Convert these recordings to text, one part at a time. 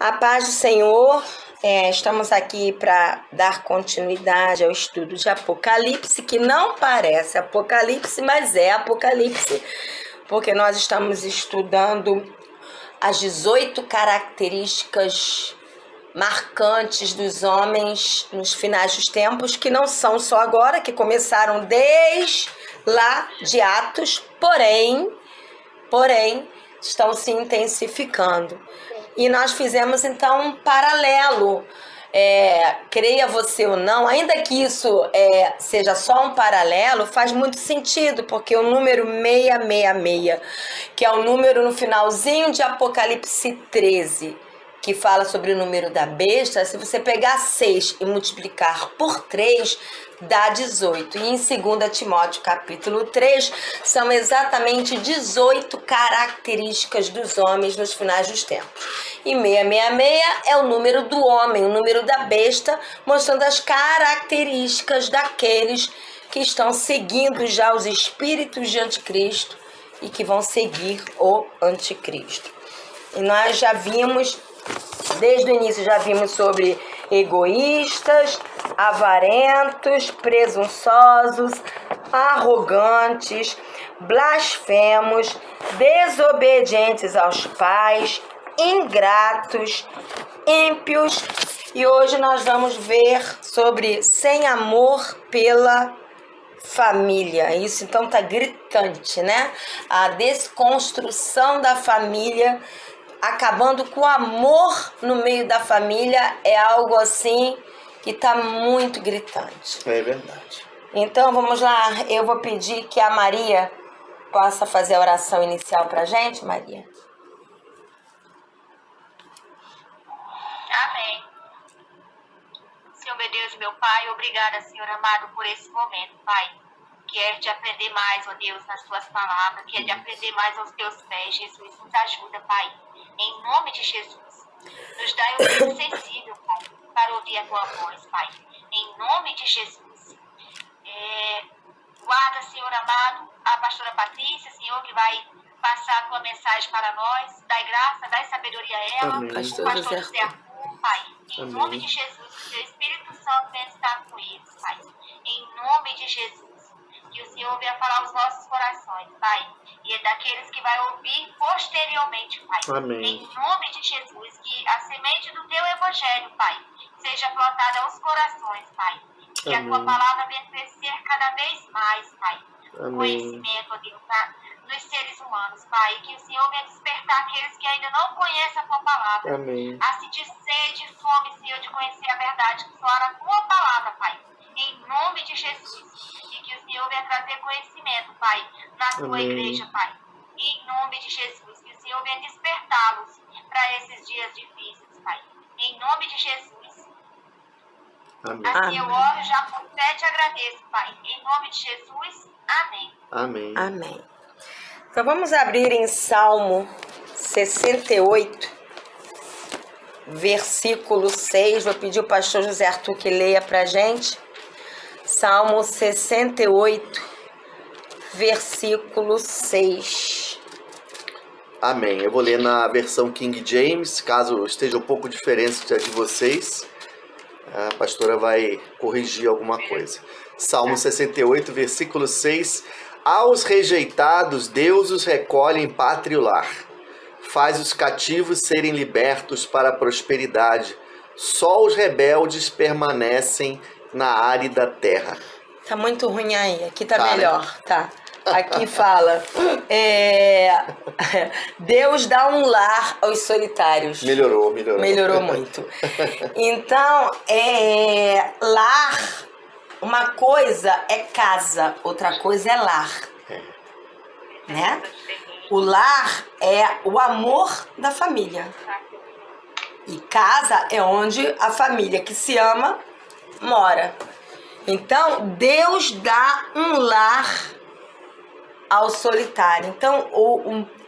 A paz do Senhor, estamos aqui para dar continuidade ao estudo de Apocalipse, que não parece Apocalipse, mas é Apocalipse, porque nós estamos estudando as 18 características marcantes dos homens nos finais dos tempos, que não são só agora, que começaram desde lá de Atos, porém, estão se intensificando. E nós fizemos então um paralelo, creia você ou não, ainda que isso seja só um paralelo, faz muito sentido, porque o número 666, que é o número no finalzinho de Apocalipse 13, que fala sobre o número da besta, se você pegar 6 e multiplicar por 3, dá 18. E em 2 Timóteo capítulo 3, são exatamente 18 características dos homens nos finais dos tempos. E 666 é o número do homem, o número da besta, mostrando as características daqueles que estão seguindo já os espíritos de anticristo e que vão seguir o anticristo. E nós já vimos, desde o início já vimos sobre egoístas, avarentos, presunçosos, arrogantes, blasfemos, desobedientes aos pais, ingratos, ímpios. E hoje nós vamos ver sobre sem amor pela família. Isso então tá gritante, né? A desconstrução da família, acabando com o amor no meio da família, é algo assim que tá muito gritante. É verdade. Então vamos lá, eu vou pedir que a Maria possa fazer a oração inicial pra gente, Maria. Amém. Senhor meu Deus, meu Pai, obrigada, Senhor amado, por esse momento, Pai. Que é de aprender mais, ó Deus, nas tuas palavras, que é de aprender mais aos teus pés, Jesus. Nos ajuda, Pai, em nome de Jesus. Nos dá ouvido sensível, Pai, para ouvir a tua voz, Pai, em nome de Jesus. Guarda, Senhor amado, a pastora Patrícia, Senhor, que vai passar a tua mensagem para nós. Dai graça, dai sabedoria a ela. Amém. O pastor José Arthur, Pai, em Amém. nome de Jesus, que o teu Espírito Santo venha estar com eles, Pai, em nome de Jesus. Que o Senhor venha falar aos nossos corações, Pai, e é daqueles que vai ouvir posteriormente, Pai. Amém. Em nome de Jesus, que a semente do teu evangelho, Pai, seja plantada aos corações, Pai. Que Amém. a tua palavra venha crescer cada vez mais, Pai. Amém. Conhecimento, ó Deus, nos seres humanos, Pai. E que o Senhor venha despertar aqueles que ainda não conhecem a tua palavra. Amém. A sentir sede e fome, Senhor, de conhecer a verdade que só há na tua palavra, Pai. Em nome de Jesus. E que o Senhor venha trazer conhecimento, Pai, na tua Amém. igreja, Pai. Em nome de Jesus. Que o Senhor venha despertá-los para esses dias difíceis, Pai. Em nome de Jesus. Amém. Assim eu oro, já por fé te agradeço, Pai. Em nome de Jesus. Amém. Amém. Amém. Então vamos abrir em Salmo 68, versículo 6. Vou pedir o pastor José Arthur que leia pra gente. Salmo 68, versículo 6. Amém. Eu vou ler na versão King James, caso esteja um pouco diferente da de vocês. A pastora vai corrigir alguma coisa. Salmo 68, versículo 6. Aos rejeitados, Deus os recolhe em pátrio lar. Faz os cativos serem libertos para a prosperidade. Só os rebeldes permanecem na árida terra. Tá muito ruim aí. Aqui tá Tá, melhor, né? tá? Aqui fala, Deus dá um lar aos solitários. Melhorou. Melhorou muito. Então, lar, uma coisa é casa, outra coisa é lar. Né? O lar é o amor da família. E casa é onde a família que se ama mora. Então, Deus dá um lar ao solitário. Então,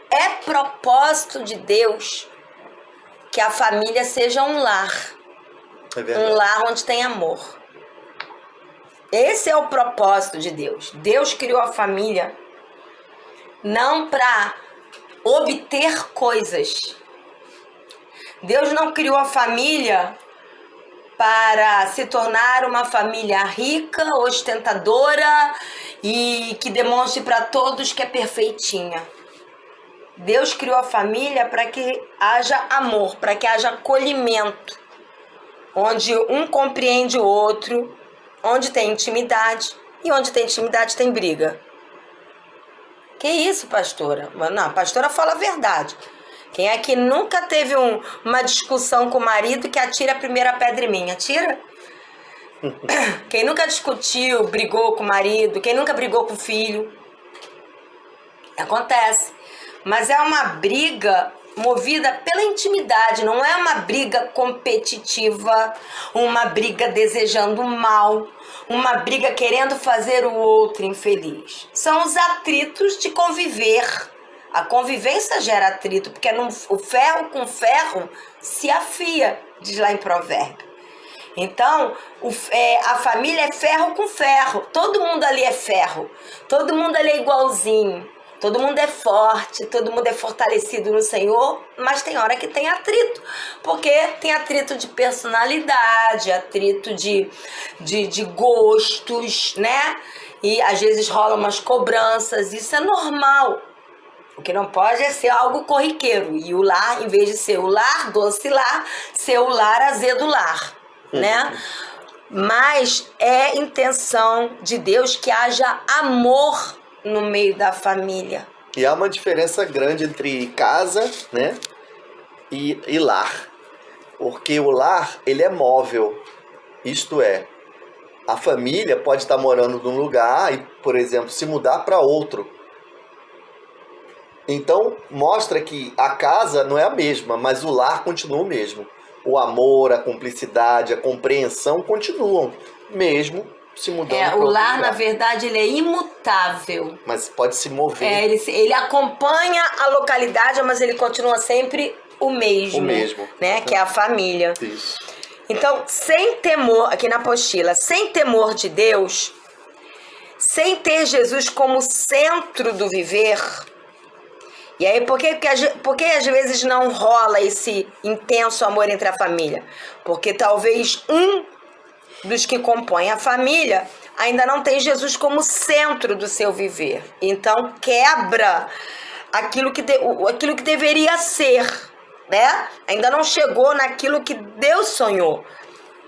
é propósito de Deus que a família seja um lar. É verdade. Um lar onde tem amor. Esse é o propósito de Deus. Deus criou a família não para obter coisas. Deus não criou a família para se tornar uma família rica, ostentadora e que demonstre para todos que é perfeitinha. Deus criou a família para que haja amor, para que haja acolhimento, onde um compreende o outro, onde tem intimidade, e onde tem intimidade tem briga. Que isso, pastora? Não, a pastora fala a verdade. Quem é que nunca teve uma discussão com o marido que atira a primeira pedra em mim? Atira? Quem nunca discutiu, brigou com o marido, quem nunca brigou com o filho? Acontece. Mas é uma briga movida pela intimidade, não é uma briga competitiva, uma briga desejando mal, uma briga querendo fazer o outro infeliz. São os atritos de conviver. A convivência gera atrito, porque o ferro com ferro se afia, diz lá em Provérbio. Então, a família é ferro com ferro. Todo mundo ali é ferro. Todo mundo ali é igualzinho. Todo mundo é forte, todo mundo é fortalecido no Senhor, mas tem hora que tem atrito. Porque tem atrito de personalidade, atrito de gostos, né? E às vezes rolam umas cobranças, isso é normal. O que não pode é ser algo corriqueiro. E o lar, em vez de ser o lar, doce lar, ser o lar azedo lar, né? Mas é intenção de Deus que haja amor no meio da família. E há uma diferença grande entre casa, né, e lar. Porque o lar, ele é móvel. Isto é, a família pode estar morando num lugar e, por exemplo, se mudar para outro. Então, mostra que a casa não é a mesma, mas o lar continua o mesmo. O amor, a cumplicidade, a compreensão continuam, mesmo se mudando. O lar, na verdade, ele é imutável. Mas pode se mover. Ele acompanha a localidade, mas ele continua sempre o mesmo. O mesmo. Né? Que é a família. Isso. Então, sem temor, aqui na apostila, sem temor de Deus, sem ter Jesus como centro do viver. E aí, por que às vezes não rola esse intenso amor entre a família? Porque talvez um dos que compõem a família ainda não tem Jesus como centro do seu viver. Então, quebra aquilo que deveria ser, né? Ainda não chegou naquilo que Deus sonhou.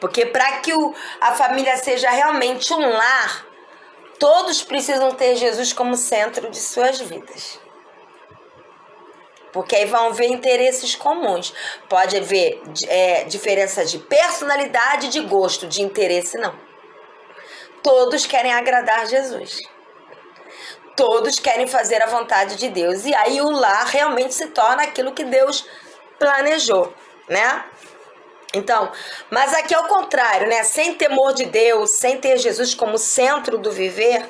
Porque para que a família seja realmente um lar, todos precisam ter Jesus como centro de suas vidas. Porque aí vão ver interesses comuns. Pode haver diferença de personalidade, de gosto, de interesse, não. Todos querem agradar Jesus. Todos querem fazer a vontade de Deus. E aí o lar realmente se torna aquilo que Deus planejou, né? Então, mas aqui é o contrário, né? Sem temor de Deus, sem ter Jesus como centro do viver,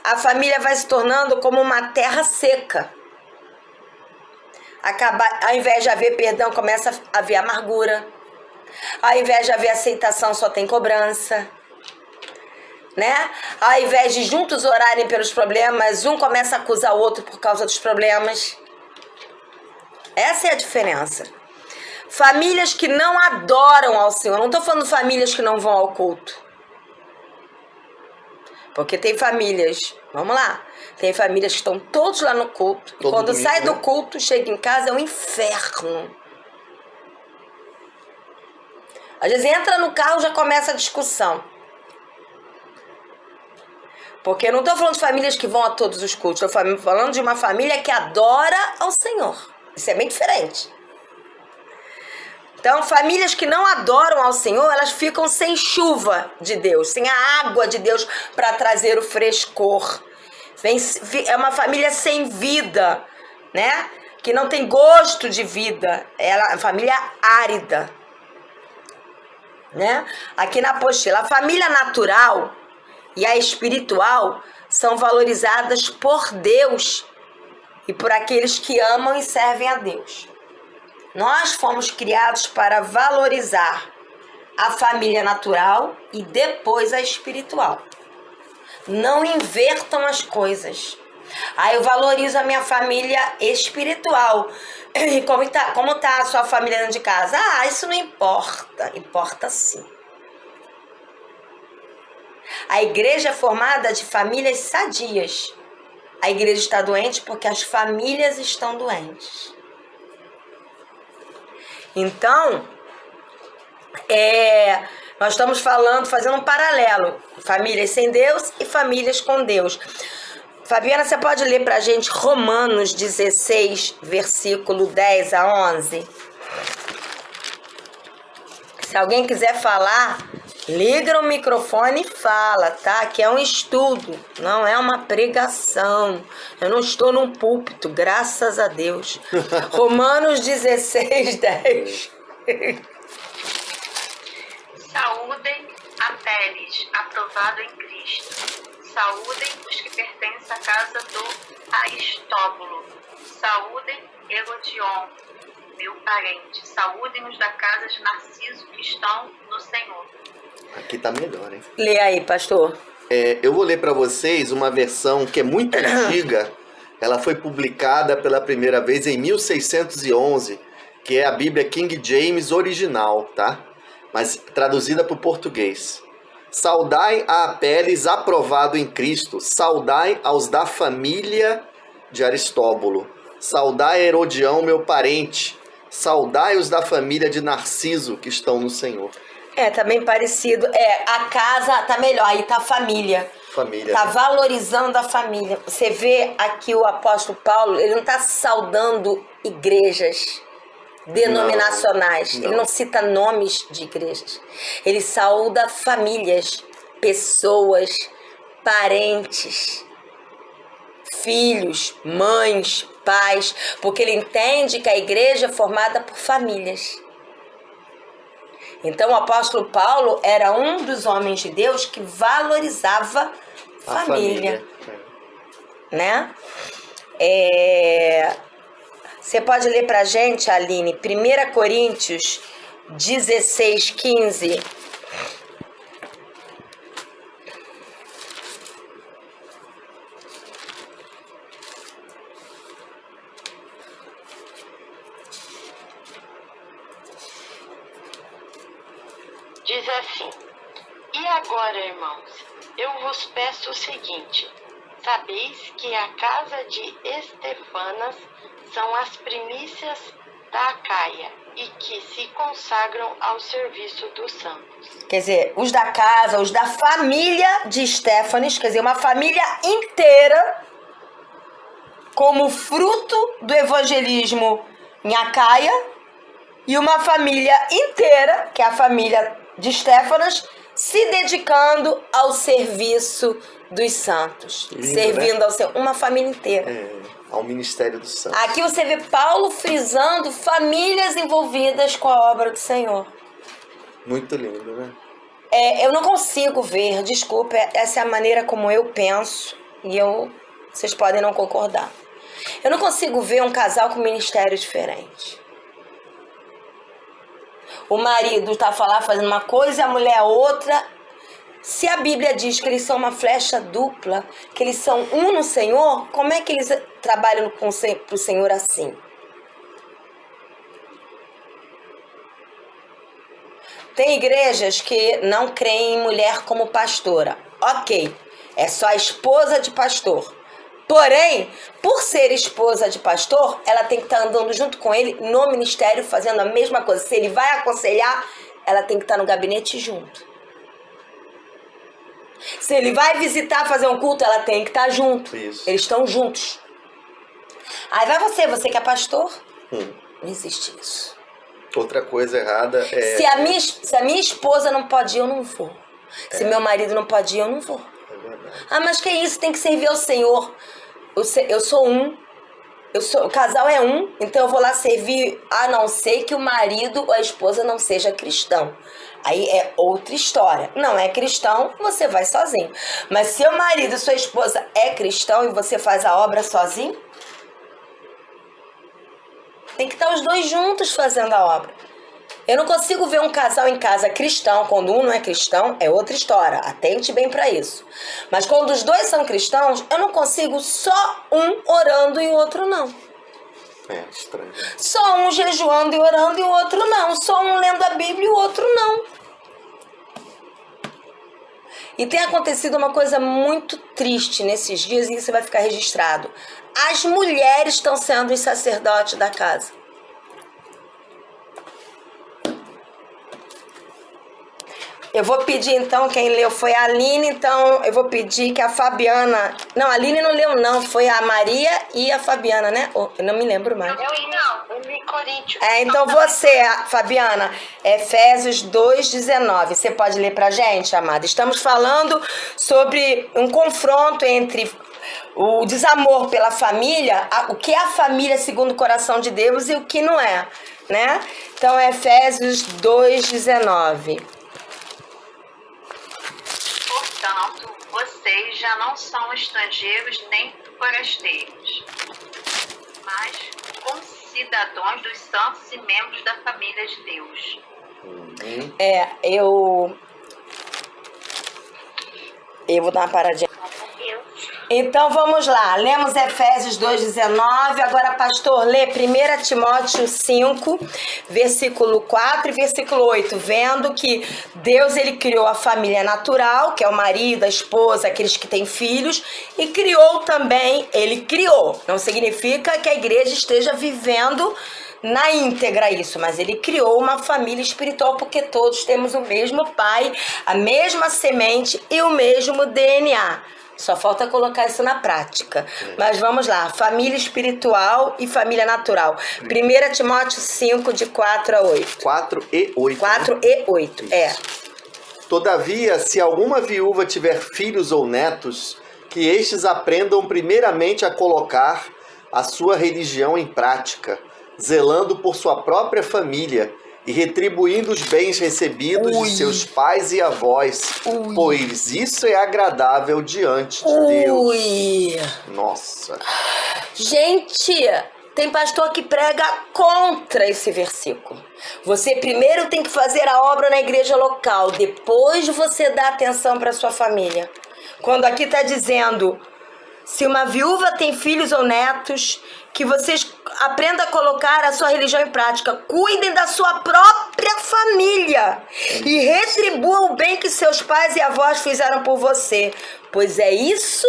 a família vai se tornando como uma terra seca. Ao invés de haver perdão, começa a haver amargura. Ao invés de haver aceitação, só tem cobrança. Né? Ao invés de juntos orarem pelos problemas, um começa a acusar o outro por causa dos problemas. Essa é a diferença. Famílias que não adoram ao Senhor. Não estou falando famílias que não vão ao culto. Porque tem famílias, vamos lá, tem famílias que estão todos lá no culto. E quando domingo, sai do culto, chega em casa, é um inferno. Às vezes entra no carro, já começa a discussão. Porque eu não estou falando de famílias que vão a todos os cultos. Estou falando de uma família que adora ao Senhor. Isso é bem diferente. Então, famílias que não adoram ao Senhor, elas ficam sem chuva de Deus, sem a água de Deus para trazer o frescor. É uma família sem vida, né? Que não tem gosto de vida. É uma família árida, né? Aqui na apostila, a família natural e a espiritual são valorizadas por Deus e por aqueles que amam e servem a Deus. Nós fomos criados para valorizar a família natural e depois a espiritual. Não invertam as coisas. Aí eu valorizo a minha família espiritual. E como tá a sua família dentro de casa? Ah, isso não importa. Importa sim. A igreja é formada de famílias sadias. A igreja está doente porque as famílias estão doentes. Então, nós estamos fazendo um paralelo. Famílias sem Deus e famílias com Deus. Fabiana, você pode ler pra gente Romanos 16, versículo 10 a 11? Se alguém quiser falar, liga o microfone e fala, tá? Que é um estudo, não é uma pregação. Eu não estou num púlpito, graças a Deus. Romanos 16, 10. Saúdem Apeles, aprovado em Cristo. Saúdem os que pertencem à casa do Aristóbulo. Saúdem Herodion, meu parente. Saúdem os da casa de Narciso que estão no Senhor. Aqui tá melhor, hein? Lê aí, pastor. Eu vou ler para vocês uma versão que é muito antiga. Ela foi publicada pela primeira vez em 1611, que é a Bíblia King James original, tá? Mas traduzida para o português. Saudai a Apeles, aprovado em Cristo. Saudai aos da família de Aristóbulo. Saudai Herodião, meu parente. Saudai os da família de Narciso, que estão no Senhor. Tá bem parecido. A casa tá melhor, aí tá a família. Família. Tá valorizando a família. Você vê aqui o apóstolo Paulo, ele não tá saudando igrejas denominacionais. Não. Ele não cita nomes de igrejas. Ele saúda famílias, pessoas, parentes, filhos, mães, pais, porque ele entende que a igreja é formada por famílias. Então o apóstolo Paulo era um dos homens de Deus que valorizava a família. Né? Você pode ler pra gente, Aline, 1 Coríntios 16, 15. Diz assim: E agora, irmãos, eu vos peço o seguinte: sabeis que a casa de Estefanas são as primícias da Acaia e que se consagram ao serviço dos santos. Quer dizer, os da casa, os da família de Estéfanes, quer dizer, uma família inteira, como fruto do evangelismo em Acaia, e uma família inteira, que é a família de Estéfanas, se dedicando ao serviço dos santos. Lindo, servindo, né? Ao Senhor. Uma família inteira. Ao ministério dos santos. Aqui você vê Paulo frisando famílias envolvidas com a obra do Senhor. Muito lindo, né? Eu não consigo ver, desculpa, essa é a maneira como eu penso, e vocês podem não concordar. Eu não consigo ver um casal com ministério diferente. O marido tá lá fazendo uma coisa e a mulher outra. Se a Bíblia diz que eles são uma flecha dupla, que eles são um no Senhor, como é que eles trabalham para o Senhor assim? Tem igrejas que não creem em mulher como pastora. Ok, é só a esposa de pastor. Porém, por ser esposa de pastor, ela tem que estar andando junto com ele no ministério, fazendo a mesma coisa. Se ele vai aconselhar, ela tem que estar no gabinete junto. Se ele vai visitar, fazer um culto, ela tem que estar junto. Isso. Eles estão juntos. Aí vai você que é pastor? Não existe isso. Outra coisa errada é... Se a minha esposa não pode ir, eu não vou. Se meu marido não pode ir, eu não vou. É verdade. Ah, mas que isso? Tem que servir ao Senhor. Eu sou um. O casal é um, então eu vou lá servir, a não ser que o marido ou a esposa não seja cristão. Aí é outra história. Não é cristão, você vai sozinho. Mas se o marido e sua esposa é cristão e você faz a obra sozinho, tem que estar os dois juntos fazendo a obra. Eu não consigo ver um casal em casa cristão, quando um não é cristão, é outra história. Atente bem para isso. Mas quando os dois são cristãos, eu não consigo só um orando e o outro não. É estranho. Só um jejuando e orando e o outro não. Só um lendo a Bíblia e o outro não. E tem acontecido uma coisa muito triste nesses dias, e isso vai ficar registrado. As mulheres estão sendo os sacerdotes da casa. Eu vou pedir, então, quem leu foi a Aline, então eu vou pedir que a Fabiana... Não, a Aline não leu, não. Foi a Maria e a Fabiana, né? Eu não me lembro mais. Eu li Coríntios. Então você, Fabiana, Efésios 2:19. Você pode ler pra gente, amada? Estamos falando sobre um confronto entre o desamor pela família, o que é a família segundo o coração de Deus e o que não é, né? Então, Efésios 2:19. Portanto, vocês já não são estrangeiros nem forasteiros, mas concidadãos dos santos e membros da família de Deus. Eu vou dar uma paradinha. Então vamos lá, lemos Efésios 2:19, agora pastor lê 1 Timóteo 5, versículo 4 e versículo 8, vendo que Deus ele criou a família natural, que é o marido, a esposa, aqueles que têm filhos, e criou também, ele criou, não significa que a igreja esteja vivendo na íntegra isso, mas ele criou uma família espiritual porque todos temos o mesmo pai, a mesma semente e o mesmo DNA. Só falta colocar isso na prática. Mas vamos lá, família espiritual e família natural. 1 Timóteo 5, de 4 a 8. 4 e 8. 4 né? e 8, Todavia, se alguma viúva tiver filhos ou netos, que estes aprendam primeiramente a colocar a sua religião em prática, zelando por sua própria família e retribuindo os bens recebidos de seus pais e avós, pois isso é agradável diante de Deus. Nossa. Gente, tem pastor que prega contra esse versículo. Você primeiro tem que fazer a obra na igreja local, depois você dá atenção para sua família. Quando aqui está dizendo, se uma viúva tem filhos ou netos, que vocês aprendam a colocar a sua religião em prática. Cuidem da sua própria família e retribuam o bem que seus pais e avós fizeram por você, pois é isso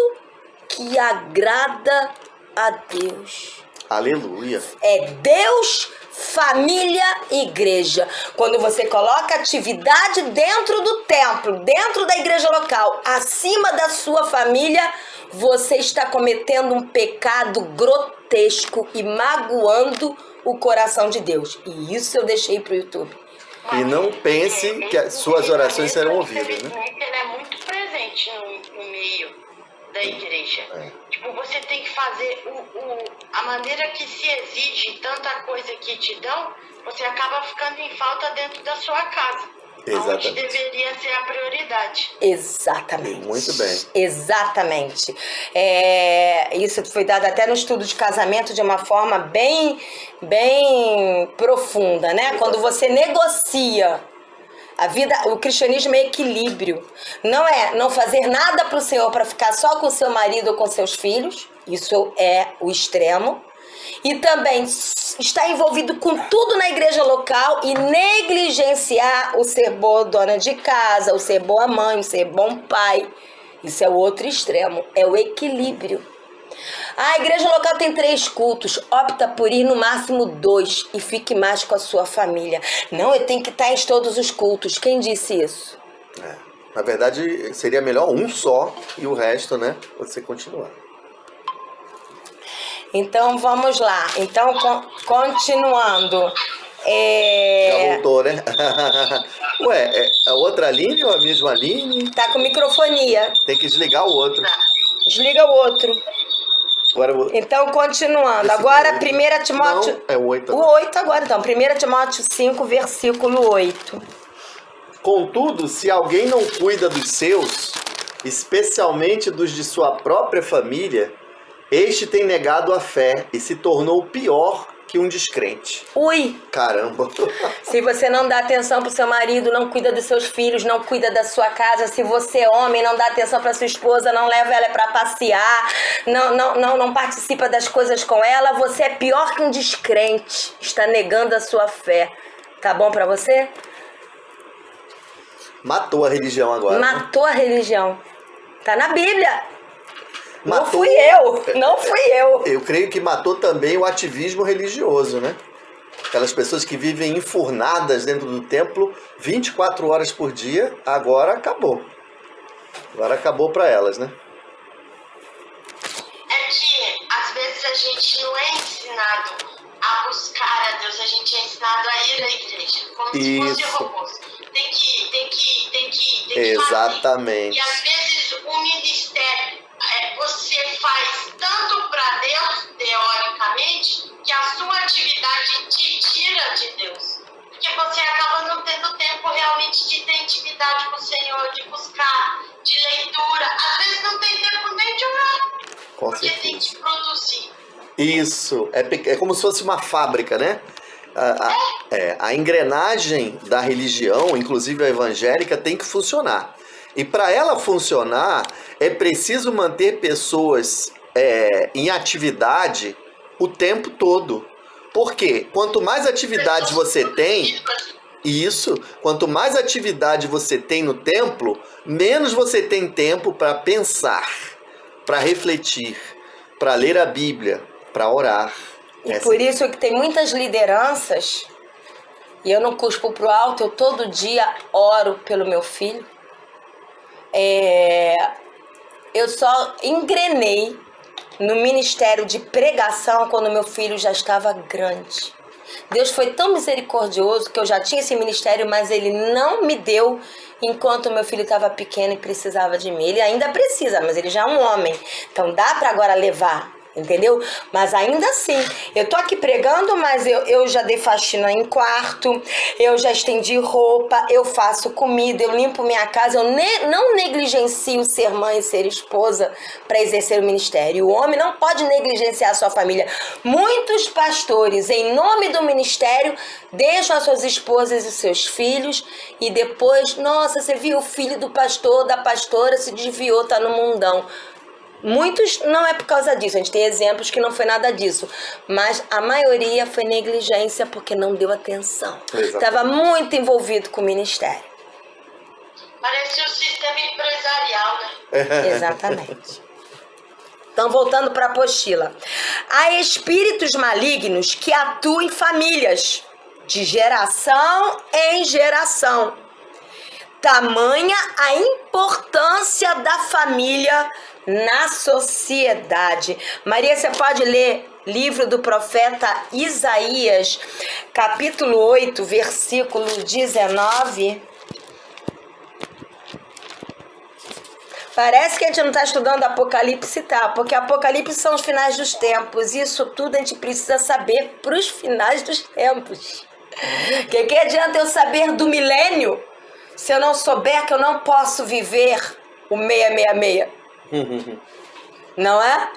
que agrada a Deus. Aleluia. É Deus, família e igreja. Quando você coloca atividade dentro do templo, dentro da igreja local, acima da sua família, você está cometendo um pecado grotesco e magoando o coração de Deus. E isso eu deixei pro YouTube. E não pense que as suas orações serão ouvidas, né? Ele é muito presente no meio da igreja. Tipo, você tem que fazer a maneira que se exige tanta coisa que te dão, você acaba ficando em falta dentro da sua casa. Exatamente. Onde deveria ser a prioridade. Exatamente. Muito bem. Exatamente. Isso foi dado até no estudo de casamento de uma forma bem profunda, né? Quando você negocia a vida, o cristianismo é equilíbrio. Não é não fazer nada para o Senhor para ficar só com seu marido ou com seus filhos. Isso é o extremo. E também está envolvido com tudo na igreja local e negligenciar o ser boa dona de casa, o ser boa mãe, o ser bom pai. Isso é o outro extremo, é o equilíbrio. A igreja local tem 3 cultos, opta por ir no máximo 2 e fique mais com a sua família. Não, eu tenho que estar em todos os cultos. Quem disse isso? Na verdade, seria melhor um só e o resto, né? Você continuar. Então, vamos lá. Então, continuando. Já voltou, né? Ué, é a outra Aline ou a mesma Aline? Tá com microfonia. Tem que desligar o outro. Desliga o outro. Agora eu vou... Então, continuando. Agora, 1 Timóteo... Não, é o 8 agora. O 8 agora, então. 1 Timóteo 5, versículo 8. Contudo, se alguém não cuida dos seus, especialmente dos de sua própria família, este tem negado a fé e se tornou pior que um descrente. Ui! Caramba! Se você não dá atenção pro seu marido, não cuida dos seus filhos, não cuida da sua casa, se você é homem, não dá atenção pra sua esposa, não leva ela pra passear, não participa das coisas com ela, você é pior que um descrente, está negando a sua fé. Tá bom pra você? Matou a religião agora. Matou a religião. Tá na Bíblia. Não Matou- fui eu, não fui eu. Eu creio que matou também o ativismo religioso, né? Aquelas pessoas que vivem enfurnadas dentro do templo 24 horas por dia, agora acabou. Agora acabou para elas, né? É que às vezes a gente não é ensinado a buscar a Deus, a gente é ensinado a ir à igreja, como se fosse Isso. robôs. Tem que fazer. Exatamente. E às vezes o ministério você faz tanto para Deus, teoricamente, que a sua atividade te tira de Deus. Porque você acaba não tendo tempo realmente de ter intimidade com o Senhor, de buscar, de leitura. Às vezes não tem tempo nem de orar, Com porque certeza. tem que produzir. Isso, é como se fosse uma fábrica, né? A engrenagem da religião, inclusive a evangélica, tem que funcionar. E para ela funcionar, é preciso manter pessoas em atividade o tempo todo. Por quê? Quanto mais atividades você tem, quanto mais atividade você tem no templo, menos você tem tempo para pensar, para refletir, para ler a Bíblia, para orar. E por isso que tem muitas lideranças, e eu não cuspo pro alto, eu todo dia oro pelo meu filho. Eu só engrenei no ministério de pregação quando meu filho já estava grande. Deus foi tão misericordioso que eu já tinha esse ministério, mas Ele não me deu enquanto meu filho estava pequeno e precisava de mim. Ele ainda precisa, mas ele já é um homem. Então dá para agora levar, entendeu? Mas ainda assim, eu tô aqui pregando, mas eu já dei faxina em quarto, eu já estendi roupa, eu faço comida, eu limpo minha casa, eu não negligencio ser mãe e ser esposa para exercer o ministério. O homem não pode negligenciar a sua família. Muitos pastores, em nome do ministério, deixam as suas esposas e seus filhos e depois, nossa, você viu o filho do pastor, da pastora, se desviou, tá no mundão. Muitos não é por causa disso, a gente tem exemplos que não foi nada disso, mas a maioria foi negligência porque não deu atenção. Estava muito envolvido com o ministério. Parece o sistema empresarial, né? Exatamente. Então, voltando para a apostila. Há espíritos malignos que atuam em famílias, de geração em geração. Tamanha a importância da família na sociedade. Maria, você pode ler livro do profeta Isaías, capítulo 8, versículo 19. Parece que a gente não está estudando Apocalipse, tá? Porque Apocalipse são os finais dos tempos. Isso tudo a gente precisa saber para os finais dos tempos. Que adianta eu saber do milênio se eu não souber que eu não posso viver o 666? Não é?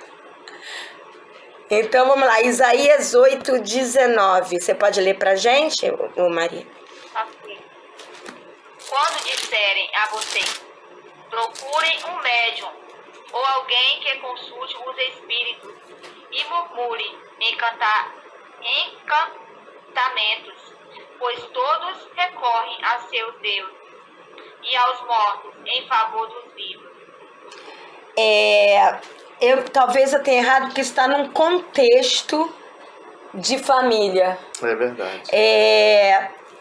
Então vamos lá, Isaías 8, 19. Você pode ler pra gente, Maria? Assim, quando disserem a vocês, procurem um médium ou alguém que consulte os espíritos e murmure encantamentos, pois todos recorrem a seus deuses e aos mortos em favor dos vivos. Talvez eu tenha errado, porque está num contexto de família. É verdade.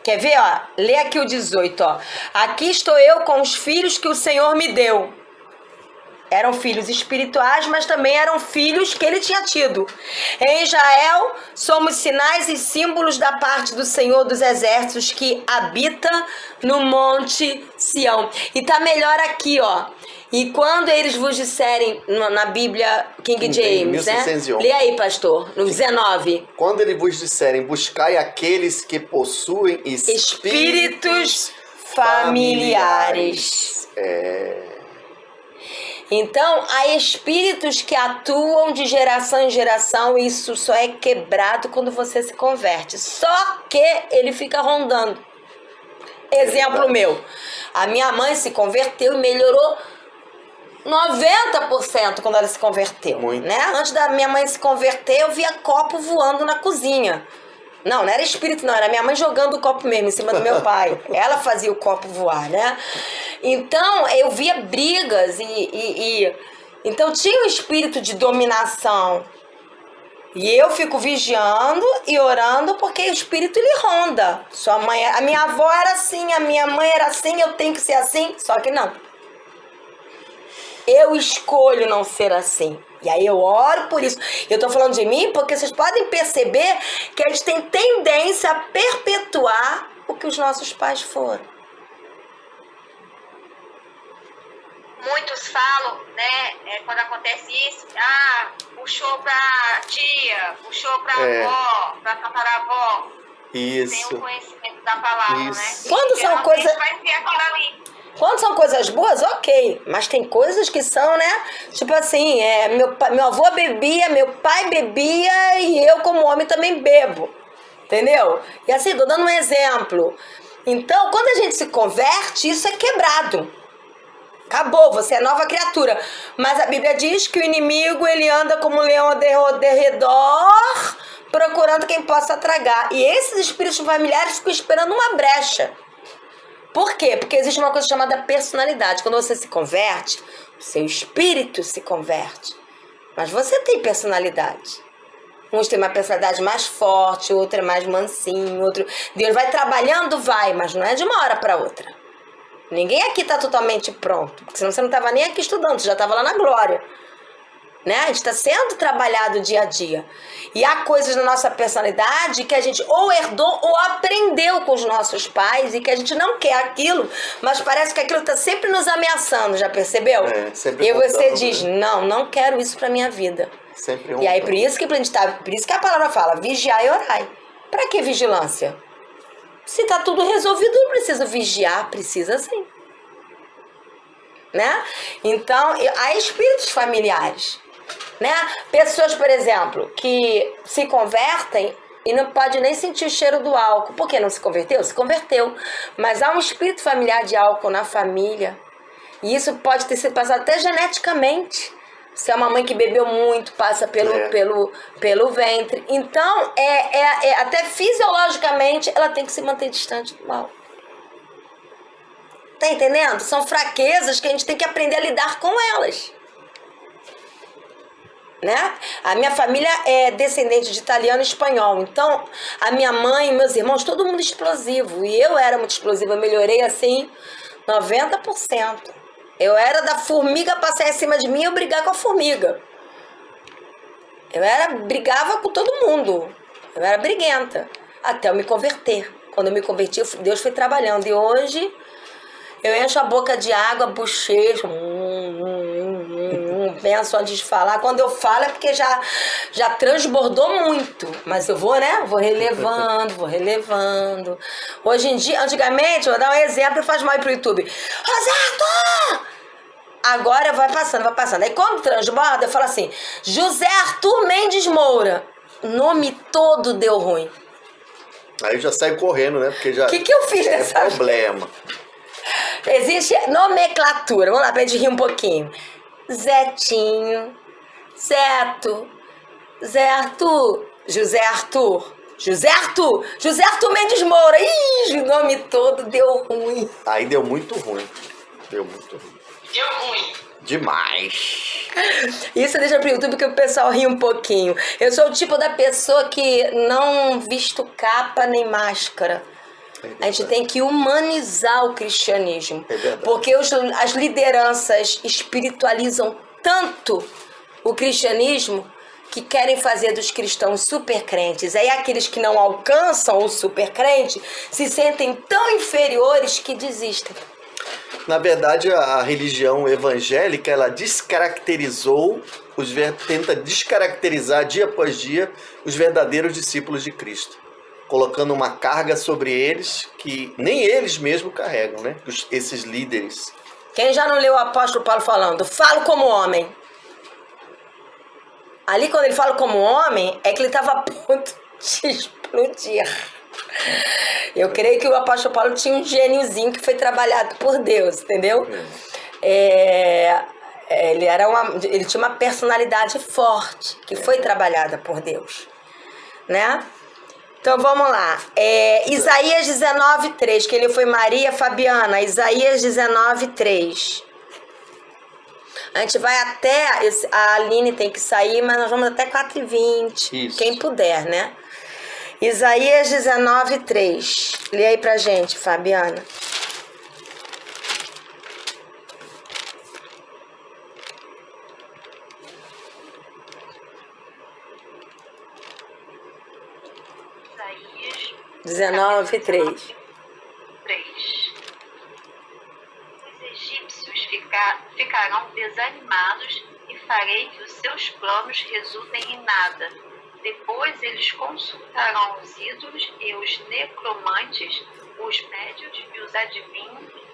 Quer ver, ó? Lê aqui o 18, ó. Aqui estou eu com os filhos que o Senhor me deu. Eram filhos espirituais, mas também eram filhos que ele tinha tido. Em Israel, somos sinais e símbolos da parte do Senhor dos Exércitos que habita no Monte Sião. E tá melhor aqui, ó. E quando eles vos disserem, na Bíblia King James, 1611. né? Lê aí, pastor, no 19. Quando eles vos disserem, buscai aqueles que possuem espíritos familiares. Então, há espíritos que atuam de geração em geração e isso só é quebrado quando você se converte. Só que ele fica rondando. Exemplo meu. A minha mãe se converteu e melhorou 90% quando ela se converteu. Muito. Né? Antes da minha mãe se converter, eu via copo voando na cozinha. Não era espírito, não. Era minha mãe jogando o copo mesmo em cima do meu pai. Ela fazia o copo voar, né? Então, eu via brigas Então, tinha um espírito de dominação. E eu fico vigiando e orando porque o espírito ele ronda. Sua mãe, a minha avó era assim, a minha mãe era assim, eu tenho que ser assim. Só que não. Eu escolho não ser assim. E aí eu oro por isso. Eu tô falando de mim porque vocês podem perceber que a gente tem tendência a perpetuar o que os nossos pais foram. Muitos falam, né, quando acontece isso, puxou pra tia, puxou pra avó, pra tataravó. Isso. Tem o conhecimento da palavra, Isso. né? Quando são Geralmente coisas... vai ser aquilo ali. Quando são coisas boas, ok. Mas tem coisas que são, né? Tipo assim, meu avô bebia, meu pai bebia e eu, como homem, também bebo. Entendeu? E assim, tô dando um exemplo. Então, quando a gente se converte, isso é quebrado. Acabou, você é nova criatura. Mas a Bíblia diz que o inimigo, ele anda como um leão ao redor, procurando quem possa tragar. E esses espíritos familiares ficam esperando uma brecha. Por quê? Porque existe uma coisa chamada personalidade. Quando você se converte, o seu espírito se converte. Mas você tem personalidade. Uns têm uma personalidade mais forte, outro é mais mansinho, outro... Deus vai trabalhando, vai, mas não é de uma hora para outra. Ninguém aqui está totalmente pronto. Porque senão você não estava nem aqui estudando, você já estava lá na glória. Né? A gente está sendo trabalhado dia a dia. E há coisas na nossa personalidade que a gente ou herdou ou aprendeu com os nossos pais e que a gente não quer aquilo, mas parece que aquilo está sempre nos ameaçando, já percebeu? Sempre e você contando, diz, né? não quero isso para minha vida. Sempre E aí por isso que a palavra fala, vigiai e orai. Para que vigilância? Se está tudo resolvido, não precisa vigiar, precisa sim. Né? Então, há espíritos familiares. Né? Pessoas, por exemplo, que se convertem e não pode nem sentir o cheiro do álcool. Por que não se converteu? Se converteu. Mas há um espírito familiar de álcool na família. E isso pode ter sido passado até geneticamente. Se é uma mãe que bebeu muito, passa pelo ventre. Então, até fisiologicamente, ela tem que se manter distante do mal. Tá entendendo? São fraquezas que a gente tem que aprender a lidar com elas. Né? A minha família é descendente de italiano e espanhol. Então, a minha mãe e meus irmãos, todo mundo explosivo. E eu era muito explosiva. Eu melhorei assim 90%. Eu era da formiga passar em cima de mim e eu brigar com a formiga. Brigava com todo mundo. Eu era briguenta. Até eu me converter. Quando eu me converti, Deus foi trabalhando. E hoje, eu encho a boca de água, bochecho, penso antes de falar. Quando eu falo é porque já transbordou muito. Mas eu vou, né? Vou relevando. Hoje em dia, antigamente, vou dar um exemplo e faz mal pro YouTube. Roberto! Agora vai passando. Aí quando transborda, eu falo assim, José Arthur Mendes Moura. O nome todo deu ruim. Aí já sai correndo, né? Porque já... O que eu fiz nessa problema. Existe nomenclatura. Vamos lá, pra gente rir um pouquinho. Zetinho, Zeto, Zé Arthur, José Arthur, José Arthur Mendes Moura. Ih, o nome todo deu ruim. Aí deu muito ruim. Deu ruim. Demais. Isso deixa pro YouTube que o pessoal ri um pouquinho. Eu sou o tipo da pessoa que não visto capa nem máscara. A gente tem que humanizar o cristianismo. Porque as lideranças espiritualizam tanto o cristianismo que querem fazer dos cristãos super crentes. Aí aqueles que não alcançam o super crente se sentem tão inferiores que desistem. Na verdade, a religião evangélica, ela tenta descaracterizar dia após dia os verdadeiros discípulos de Cristo, colocando uma carga sobre eles que nem eles mesmos carregam, né? Esses líderes Quem já não leu o apóstolo Paulo falando, falo como homem. Ali quando ele fala como homem, é que ele estava a ponto de explodir. Eu creio que o apóstolo Paulo tinha um gêniozinho que foi trabalhado por Deus, entendeu? Ele tinha uma personalidade forte, que foi trabalhada por Deus, né? Então vamos lá, Isaías 19:3, que ele foi Maria Fabiana, Isaías 19:3. A gente vai até, a Aline tem que sair, mas nós vamos até 4h20, quem puder, né? Isaías 19:3, lê aí pra gente, Fabiana. Isaías 19:3. 3. Os egípcios ficarão desanimados e farei que os seus planos resultem em nada. Depois eles consultarão os ídolos e os necromantes, os médios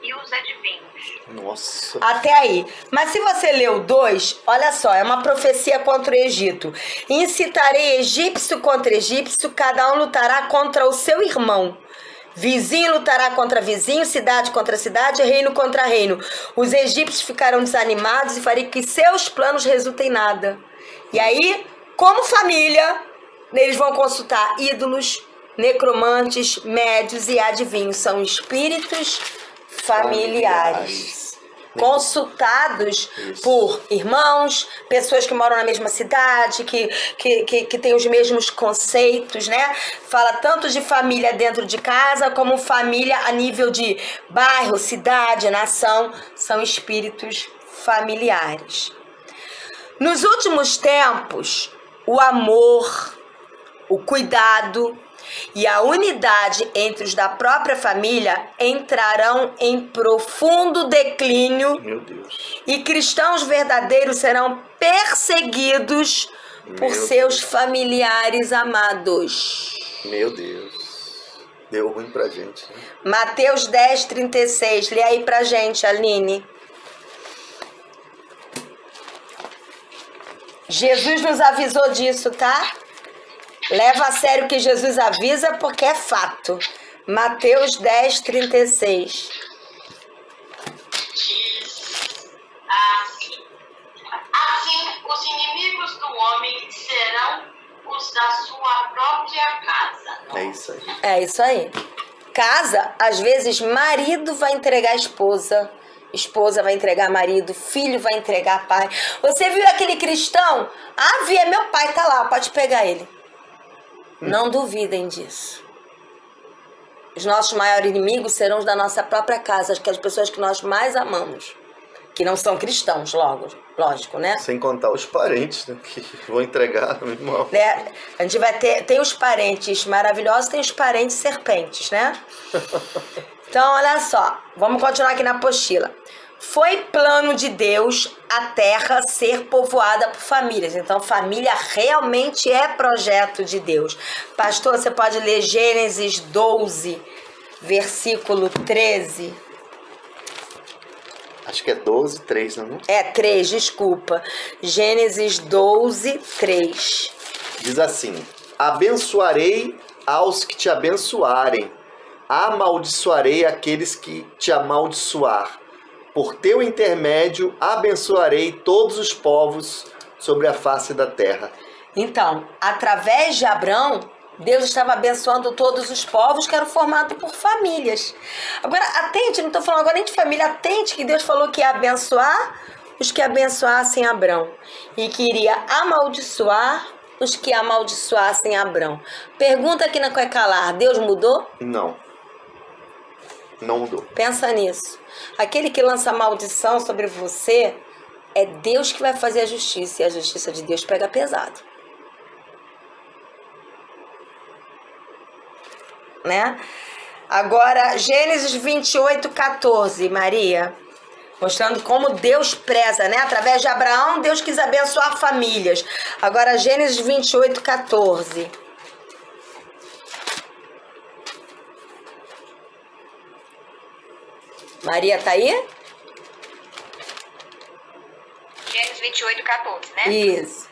e os adivinhos. Nossa. Até aí. Mas se você leu 2, olha só, é uma profecia contra o Egito. Incitarei egípcio contra egípcio, cada um lutará contra o seu irmão. Vizinho lutará contra vizinho, cidade contra cidade, reino contra reino. Os egípcios ficarão desanimados e farei que seus planos resultem em nada. E aí, como família, eles vão consultar ídolos, necromantes, médios e adivinhos. São espíritos familiares. Consultados por irmãos, pessoas que moram na mesma cidade, que têm os mesmos conceitos, né? Fala tanto de família dentro de casa, como família a nível de bairro, cidade, nação. São espíritos familiares. Nos últimos tempos, o amor, o cuidado e a unidade entre os da própria família entrarão em profundo declínio. Meu Deus. E cristãos verdadeiros serão perseguidos por seus familiares amados. Meu Deus. Deu ruim pra gente, né? Mateus 10:36. Lê aí pra gente, Aline. Jesus nos avisou disso, tá? Leva a sério o que Jesus avisa, porque é fato. Mateus 10:36. Diz assim: assim, os inimigos do homem serão os da sua própria casa. É isso aí. É isso aí. Casa, às vezes, marido vai entregar a esposa, esposa vai entregar marido, filho vai entregar pai. Você viu aquele cristão? Ah, vi, é meu pai, tá lá, pode pegar ele. Não duvidem disso. Os nossos maiores inimigos serão os da nossa própria casa, as pessoas que nós mais amamos, que não são cristãos, lógico, né? Sem contar os parentes, né? Que vão entregar no irmão. A gente vai tem os parentes maravilhosos, tem os parentes serpentes, né? Então, olha só, vamos continuar aqui na apostila. Foi plano de Deus a terra ser povoada por famílias. Então, família realmente é projeto de Deus. Pastor, você pode ler Gênesis 12, versículo 13. Acho que é 12:3, não é? É 3, desculpa. Gênesis 12, 3. Diz assim: abençoarei aos que te abençoarem, amaldiçoarei aqueles que te amaldiçoar. Por teu intermédio, abençoarei todos os povos sobre a face da terra. Então, através de Abrão, Deus estava abençoando todos os povos que eram formados por famílias. Agora, atente, não estou falando agora nem de família, atente que Deus falou que ia abençoar os que abençoassem Abrão e que iria amaldiçoar os que amaldiçoassem Abrão. Pergunta aqui na Coecalar, Deus mudou? Não. Não mudou. Pensa nisso. Aquele que lança maldição sobre você, é Deus que vai fazer a justiça. E a justiça de Deus pega pesado. Né? Agora, Gênesis 28:14, Maria. Mostrando como Deus preza, né? Através de Abraão, Deus quis abençoar famílias. Agora, Gênesis 28:14. Maria tá aí? 28:14, né? Isso.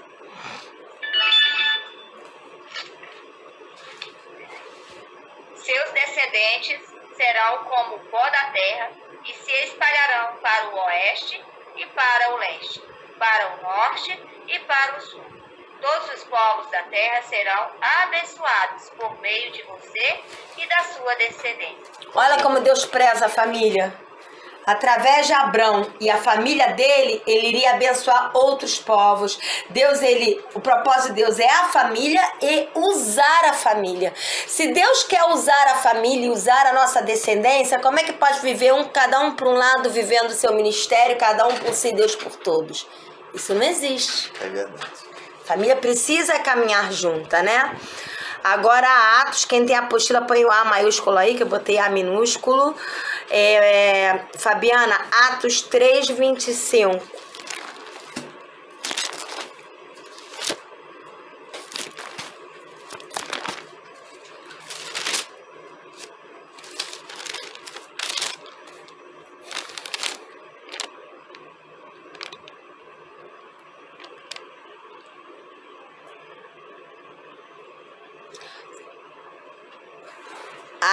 Seus descendentes serão como o pó da terra e se espalharão para o oeste e para o leste, para o norte e para o sul. Todos os povos da terra serão abençoados por meio de você e da sua descendência. Olha como Deus preza a família. Através de Abrão e a família dele, ele iria abençoar outros povos. O propósito de Deus é a família e usar a família. Se Deus quer usar a família e usar a nossa descendência, como é que pode viver cada um por um lado, vivendo o seu ministério, cada um por si, Deus por todos? Isso não existe. É verdade. Família precisa caminhar junta, né? Agora, Atos, quem tem a apostila, põe o A maiúsculo aí, que eu botei A minúsculo. Fabiana, Atos 3:25.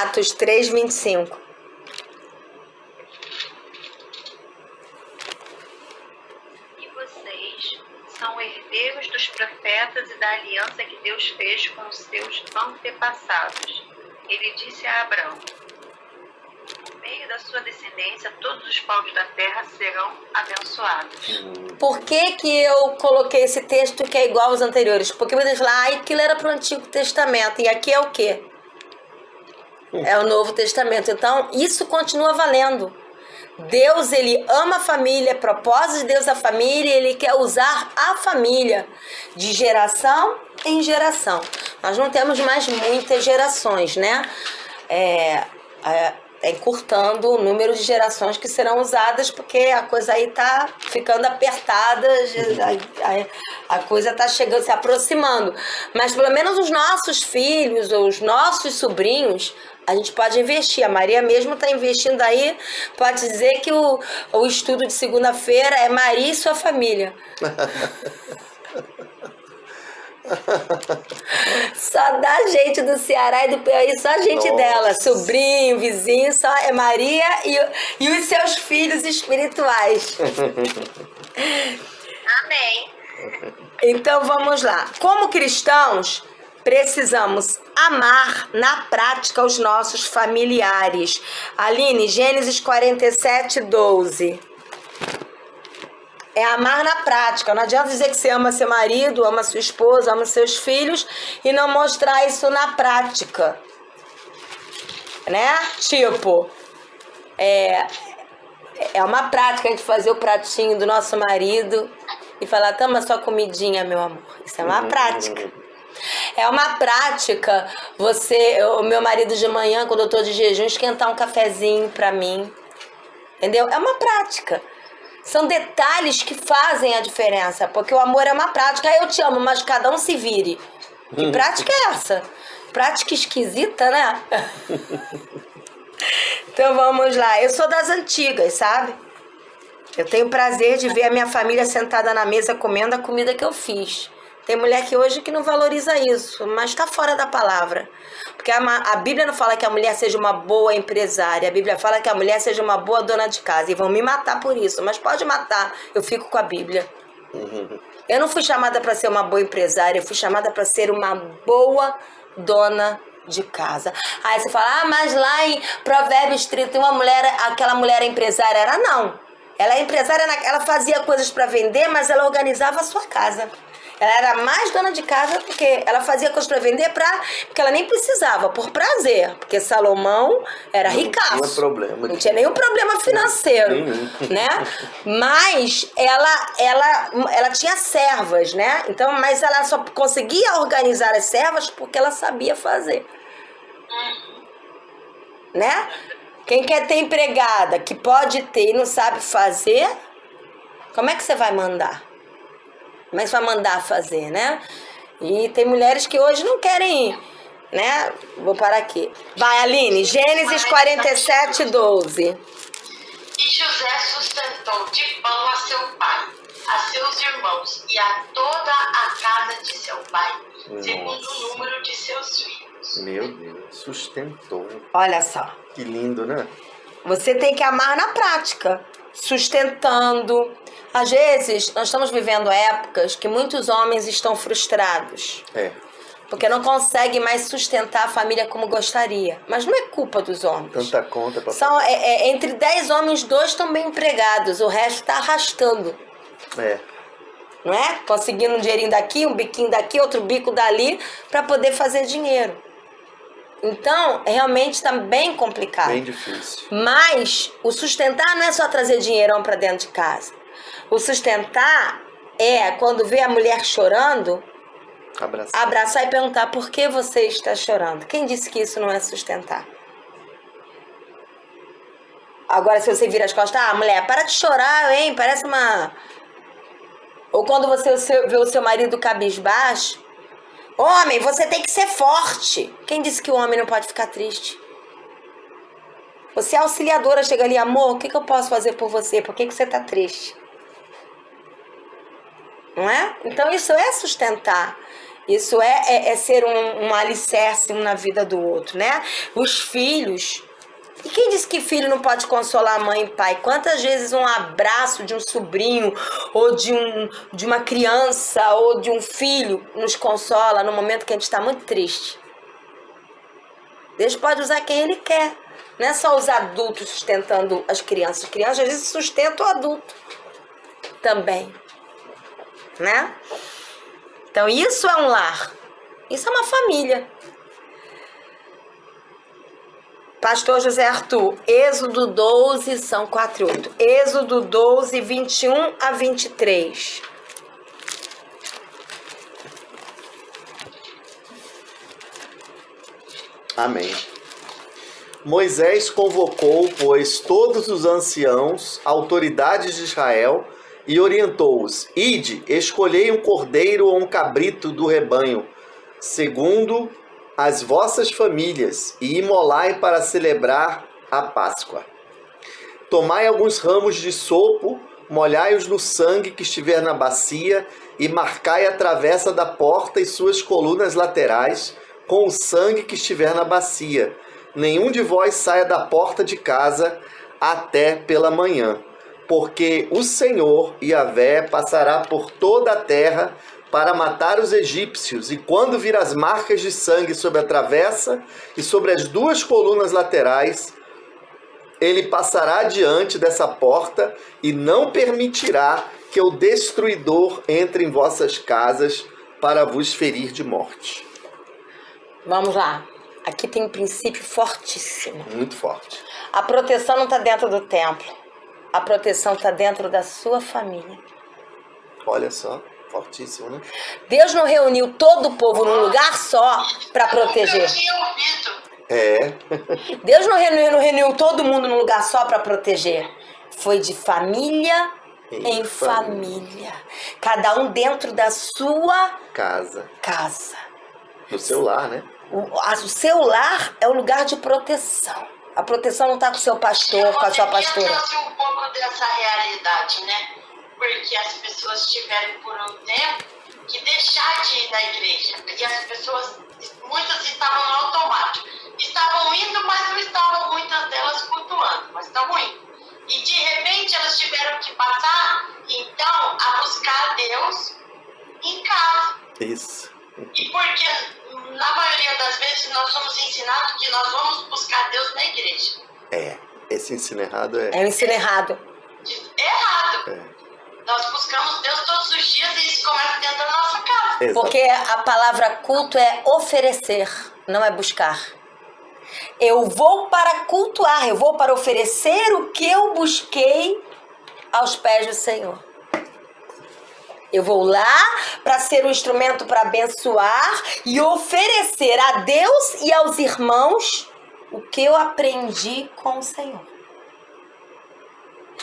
Atos 3:25. E vocês são herdeiros dos profetas e da aliança que Deus fez com os seus antepassados. Ele disse a Abraão: por meio da sua descendência, todos os povos da terra serão abençoados. Por que eu coloquei esse texto que é igual aos anteriores? Porque muita gente fala, aquilo era para o Antigo Testamento. E aqui é o quê? É o Novo Testamento. Então, isso continua valendo. Deus, ele ama a família, propósito de Deus a família, ele quer usar a família de geração em geração. Nós não temos mais muitas gerações, né? Encurtando o número de gerações que serão usadas, porque a coisa aí tá ficando apertada, a coisa tá chegando, se aproximando. Mas pelo menos os nossos filhos, ou os nossos sobrinhos, a gente pode investir. A Maria mesmo está investindo aí, pode dizer que o estudo de segunda-feira é Maria e sua família. Só da gente do Ceará e do Piauí, só a gente dela, sobrinho, vizinho, só é Maria e os seus filhos espirituais. Amém. Então vamos lá. Como cristãos, precisamos amar na prática os nossos familiares. Aline, Gênesis 47:12. É amar na prática. Não adianta dizer que você ama seu marido, ama sua esposa, ama seus filhos e não mostrar isso na prática. Né? Tipo, é uma prática a gente fazer o pratinho do nosso marido e falar, toma sua comidinha, meu amor. Isso é uma prática. É uma prática o meu marido de manhã, quando eu tô de jejum, esquentar um cafezinho pra mim. Entendeu? É uma prática. São detalhes que fazem a diferença, porque o amor é uma prática. Eu te amo, mas cada um se vire. Que prática é essa? Prática esquisita, né? Então vamos lá. Eu sou das antigas, sabe? Eu tenho prazer de ver a minha família sentada na mesa comendo a comida que eu fiz. Tem mulher que hoje que não valoriza isso, mas está fora da palavra. Porque a Bíblia não fala que a mulher seja uma boa empresária. A Bíblia fala que a mulher seja uma boa dona de casa. E vão me matar por isso, mas pode matar. Eu fico com a Bíblia. Eu não fui chamada para ser uma boa empresária, eu fui chamada para ser uma boa dona de casa. Aí você fala, mas lá em Provérbios 30, aquela mulher empresária. Era não. Ela é empresária, ela fazia coisas para vender, mas ela organizava a sua casa. Ela era mais dona de casa porque ela fazia coisas para vender porque ela nem precisava, por prazer. Porque Salomão era ricaço. Não tinha nenhum problema financeiro, né? Mas ela tinha servas, né? Então, mas ela só conseguia organizar as servas porque ela sabia fazer. Né? Quem quer ter empregada que pode ter e não sabe fazer, como é que você vai mandar? Como é que você vai mandar fazer, né? E tem mulheres que hoje não querem, né? Vou parar aqui. Vai, Aline, Gênesis 47:12. E José sustentou de pão a seu pai, a seus irmãos e a toda a casa de seu pai, segundo o número de seus filhos. Meu Deus, sustentou. Olha só. Que lindo, né? Você tem que amar na prática, sustentando. Às vezes, nós estamos vivendo épocas que muitos homens estão frustrados. Porque não conseguem mais sustentar a família como gostaria. Mas não é culpa dos homens. Tanta conta pra São, entre 10 homens, 2 estão bem empregados. O resto está arrastando. Não é? Conseguindo um dinheirinho daqui, um biquinho daqui, outro bico dali, para poder fazer dinheiro. Então, realmente está bem complicado. Bem difícil. Mas o sustentar não é só trazer dinheirão para dentro de casa. O sustentar é quando vê a mulher chorando, abraçar e perguntar por que você está chorando. Quem disse que isso não é sustentar? Agora, se você vira as costas, mulher, para de chorar, hein? Parece uma... Ou quando você vê o seu marido cabisbaixo, homem, você tem que ser forte. Quem disse que o homem não pode ficar triste? Você é auxiliadora, chega ali, amor, o que eu posso fazer por você? Por que você está triste? Não é? Então isso é sustentar. Isso é ser um alicerce na vida do outro, né? Os filhos... E quem disse que filho não pode consolar mãe e pai? Quantas vezes um abraço de um sobrinho, ou de uma criança, ou de um filho nos consola no momento que a gente está muito triste? Deus pode usar quem Ele quer. Não é só os adultos sustentando as crianças. As crianças às vezes sustentam o adulto também. Né? Então isso é um lar. Isso é uma família. Pastor José Arthur, Êxodo 12, são 4 e 8. Êxodo 12, 21 a 23. Amém. Moisés convocou, pois, todos os anciãos, autoridades de Israel, e orientou-os: Ide, escolhei um cordeiro ou um cabrito do rebanho, segundo as vossas famílias, e imolai para celebrar a Páscoa. Tomai alguns ramos de sopo, molhai-os no sangue que estiver na bacia, e marcai a travessa da porta e suas colunas laterais com o sangue que estiver na bacia. Nenhum de vós saia da porta de casa até pela manhã, porque o Senhor, Yahvé, passará por toda a terra para matar os egípcios, e quando vir as marcas de sangue sobre a travessa e sobre as 2 colunas laterais, ele passará diante dessa porta e não permitirá que o destruidor entre em vossas casas para vos ferir de morte. Vamos lá. Aqui tem um princípio fortíssimo. Muito forte. A proteção não está dentro do templo. A proteção está dentro da sua família. Olha só. Fortíssimo, né? Deus não reuniu todo o povo num lugar só para proteger. Deus não reuniu todo mundo num lugar só para proteger. Foi de família em família. Cada um dentro da sua casa. No seu lar, né? O seu lar é o lugar de proteção. A proteção não está com o seu pastor, com a sua pastora. Eu trouxe um pouco dessa realidade, né? Porque as pessoas tiveram por um tempo que deixar de ir na igreja. E as pessoas, muitas estavam no automático. Estavam indo, mas não estavam muitas delas cultuando, mas estavam indo. E de repente elas tiveram que passar, então, a buscar Deus em casa. Isso. E porque, na maioria das vezes, nós somos ensinados que nós vamos buscar Deus na igreja. Esse ensino errado é... É um ensino errado. Errado. Nós buscamos Deus todos os dias e isso começa dentro da nossa casa. Exato. Porque a palavra culto é oferecer, não é buscar. Eu vou para cultuar, eu vou para oferecer o que eu busquei aos pés do Senhor. Eu vou lá para ser um instrumento para abençoar e oferecer a Deus e aos irmãos o que eu aprendi com o Senhor.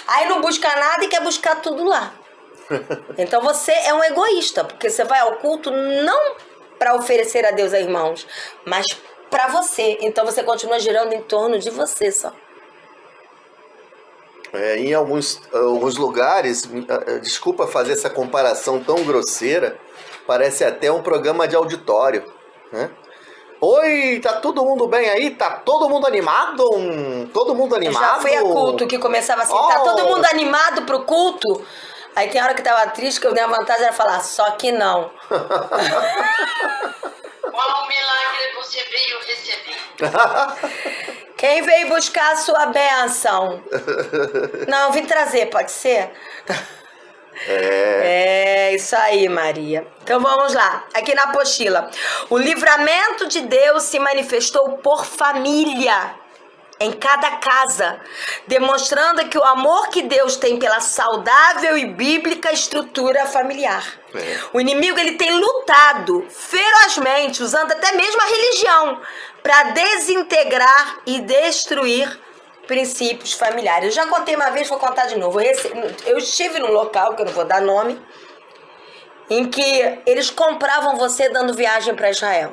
Aí não busca nada e quer buscar tudo lá. Então você é um egoísta, porque você vai ao culto não para oferecer a Deus a irmãos, mas para você. Então você continua girando em torno de você só. Em alguns lugares, desculpa fazer essa comparação tão grosseira, parece até um programa de auditório, né? Oi, tá todo mundo bem aí? Tá todo mundo animado? Todo mundo animado? Eu já fui a culto que começava assim, tá todo mundo animado pro culto? Aí tem hora que tava triste, que eu dei a vantagem era falar, só que não. Qual milagre você veio receber? Quem veio buscar a sua bênção? Não, eu vim trazer, pode ser? É isso aí, Maria. Então vamos lá, aqui na apostila. O livramento de Deus se manifestou por família, em cada casa, demonstrando que o amor que Deus tem pela saudável e bíblica estrutura familiar. O inimigo ele tem lutado ferozmente, usando até mesmo a religião, para desintegrar e destruir princípios familiares. Eu já contei uma vez, vou contar de novo. Eu estive num local, que eu não vou dar nome, em que eles compravam você dando viagem para Israel.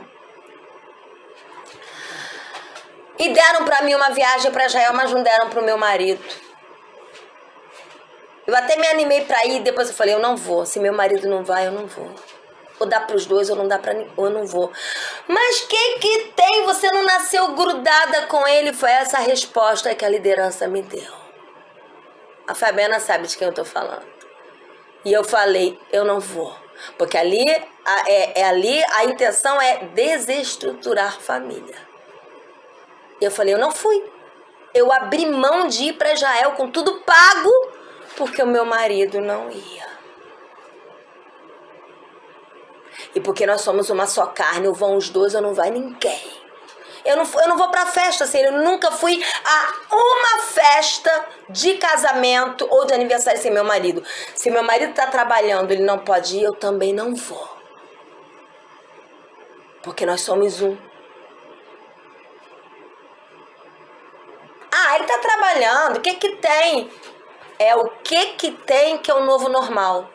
E deram para mim uma viagem para Israel, mas não deram para o meu marido. Eu até me animei para ir, depois eu falei, eu não vou. Se meu marido não vai, eu não vou. Ou dá para os dois, ou não dá para ninguém, ou eu não vou. Mas que tem? Você não nasceu grudada com ele? Foi essa a resposta que a liderança me deu. A Fabiana sabe de quem eu tô falando. E eu falei, eu não vou. Porque ali a intenção é desestruturar família. Eu falei, eu não fui. Eu abri mão de ir para Israel com tudo pago, porque o meu marido não ia. E porque nós somos uma só carne, ou vão os dois ou não vai ninguém. Eu não vou pra festa, assim, eu nunca fui a uma festa de casamento ou de aniversário sem meu marido. Se meu marido tá trabalhando, ele não pode ir, eu também não vou. Porque nós somos um. Ah, ele tá trabalhando, o que tem? É o que tem que é o novo normal.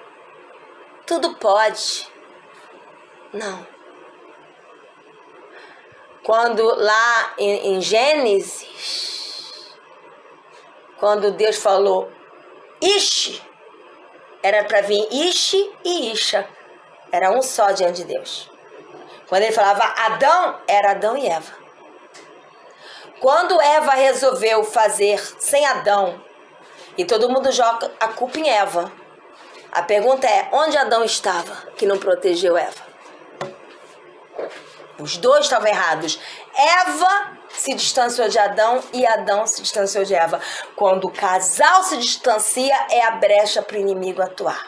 Tudo pode. Não. Quando lá em Gênesis, quando Deus falou Ish, era para vir Ish e Isha. Era um só diante de Deus. Quando ele falava Adão, era Adão e Eva. Quando Eva resolveu fazer sem Adão, e todo mundo joga a culpa em Eva, a pergunta é, onde Adão estava que não protegeu Eva? Os dois estavam errados. Eva se distanciou de Adão e Adão se distanciou de Eva. Quando o casal se distancia, é a brecha para o inimigo atuar.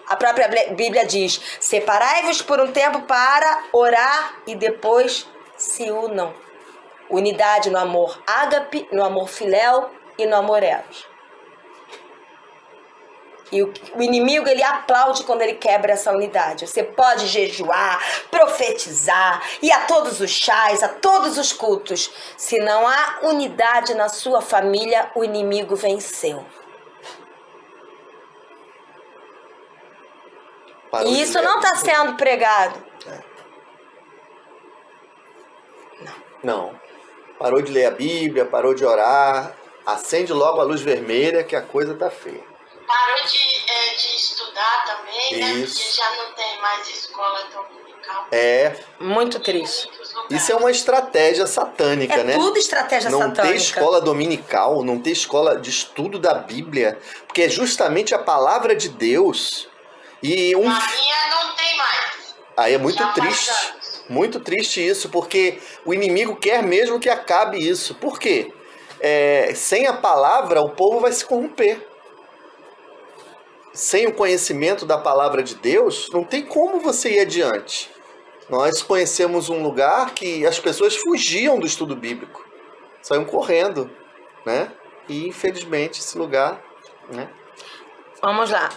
A própria Bíblia diz, separai-vos por um tempo para orar e depois se unam. Unidade no amor ágape, no amor filéu e no amor eros. E o inimigo, ele aplaude quando ele quebra essa unidade. Você pode jejuar, profetizar, ir a todos os chás, a todos os cultos. Se não há unidade na sua família, o inimigo venceu. E isso não está sendo pregado. Não. Parou de ler a Bíblia, parou de orar. Acende logo a luz vermelha que a coisa tá feia. Parou de estudar também, né? Isso. Porque já não tem mais escola dominical. Muito triste. Isso é uma estratégia satânica, né? É tudo estratégia satânica. Não ter escola dominical, não ter escola de estudo da Bíblia, porque é justamente a palavra de Deus. E A minha não tem mais. Aí é muito Já faz triste. anos. Muito triste isso, porque o inimigo quer mesmo que acabe isso. Por quê? Sem a palavra, o povo vai se corromper. Sem o conhecimento da palavra de Deus, não tem como você ir adiante. Nós conhecemos um lugar que as pessoas fugiam do estudo bíblico. Saíam correndo, né? E, infelizmente, esse lugar, né? Vamos lá.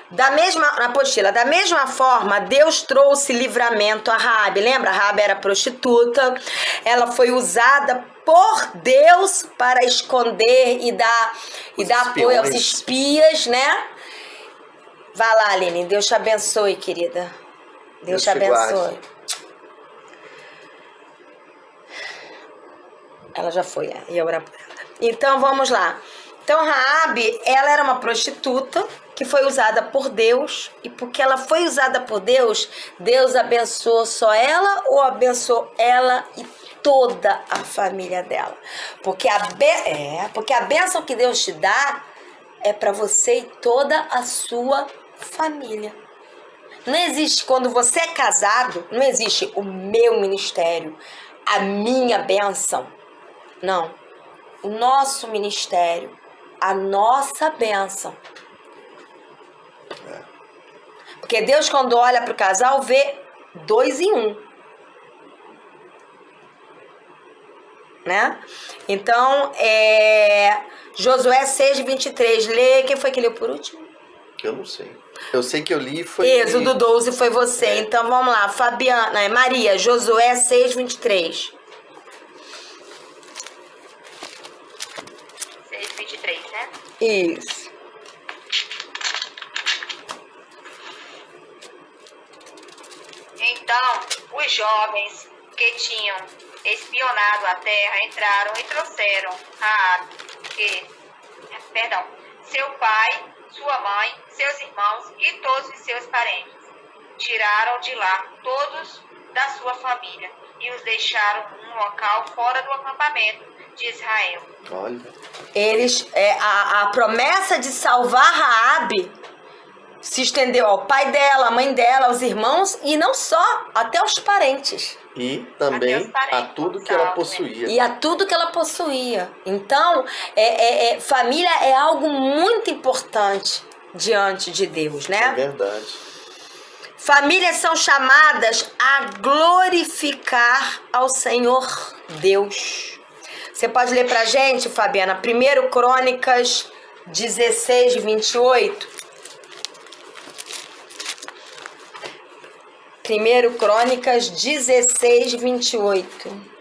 Na apostila, da mesma forma, Deus trouxe livramento a Raabe. Lembra? A Raabe era prostituta. Ela foi usada por Deus para esconder e dar apoio aos espias, né? Vai lá, Aline. Deus te abençoe, querida. Deus te abençoe. Guarde. Ela já foi, ia orar por ela. Então, vamos lá. Então, Raabe, ela era uma prostituta que foi usada por Deus. E porque ela foi usada por Deus, Deus abençoou só ela ou abençoou ela e toda a família dela? Porque a bênção que Deus te dá é para você e toda a sua família. Não existe, quando você é casado, não existe o meu ministério, a minha bênção. Não. O nosso ministério, a nossa bênção. Porque Deus, quando olha para o casal, vê 2 em 1. Né? Então, Josué 6:23. Lê, quem foi que leu por último? Eu não sei. Eu sei que eu li foi... Êxodo 12 foi você. Então, vamos lá. Fabiana, Maria, Josué 6:23. 6:23, né? Isso. Então, os jovens que tinham espionado a terra entraram e trouxeram seu pai, sua mãe, seus irmãos e todos os seus parentes. Tiraram de lá todos da sua família e os deixaram num local fora do acampamento de Israel. Olha. Eles, a promessa de salvar Raabe se estendeu ao pai dela, à mãe dela, aos irmãos e não só, até os parentes. E também a tudo que ela possuía. E a tudo que ela possuía. Então, família é algo muito importante diante de Deus, né? É verdade. Famílias são chamadas a glorificar ao Senhor Deus. Você pode ler pra gente, Fabiana, 1 Crônicas 16:28. 1 Crônicas 16:28.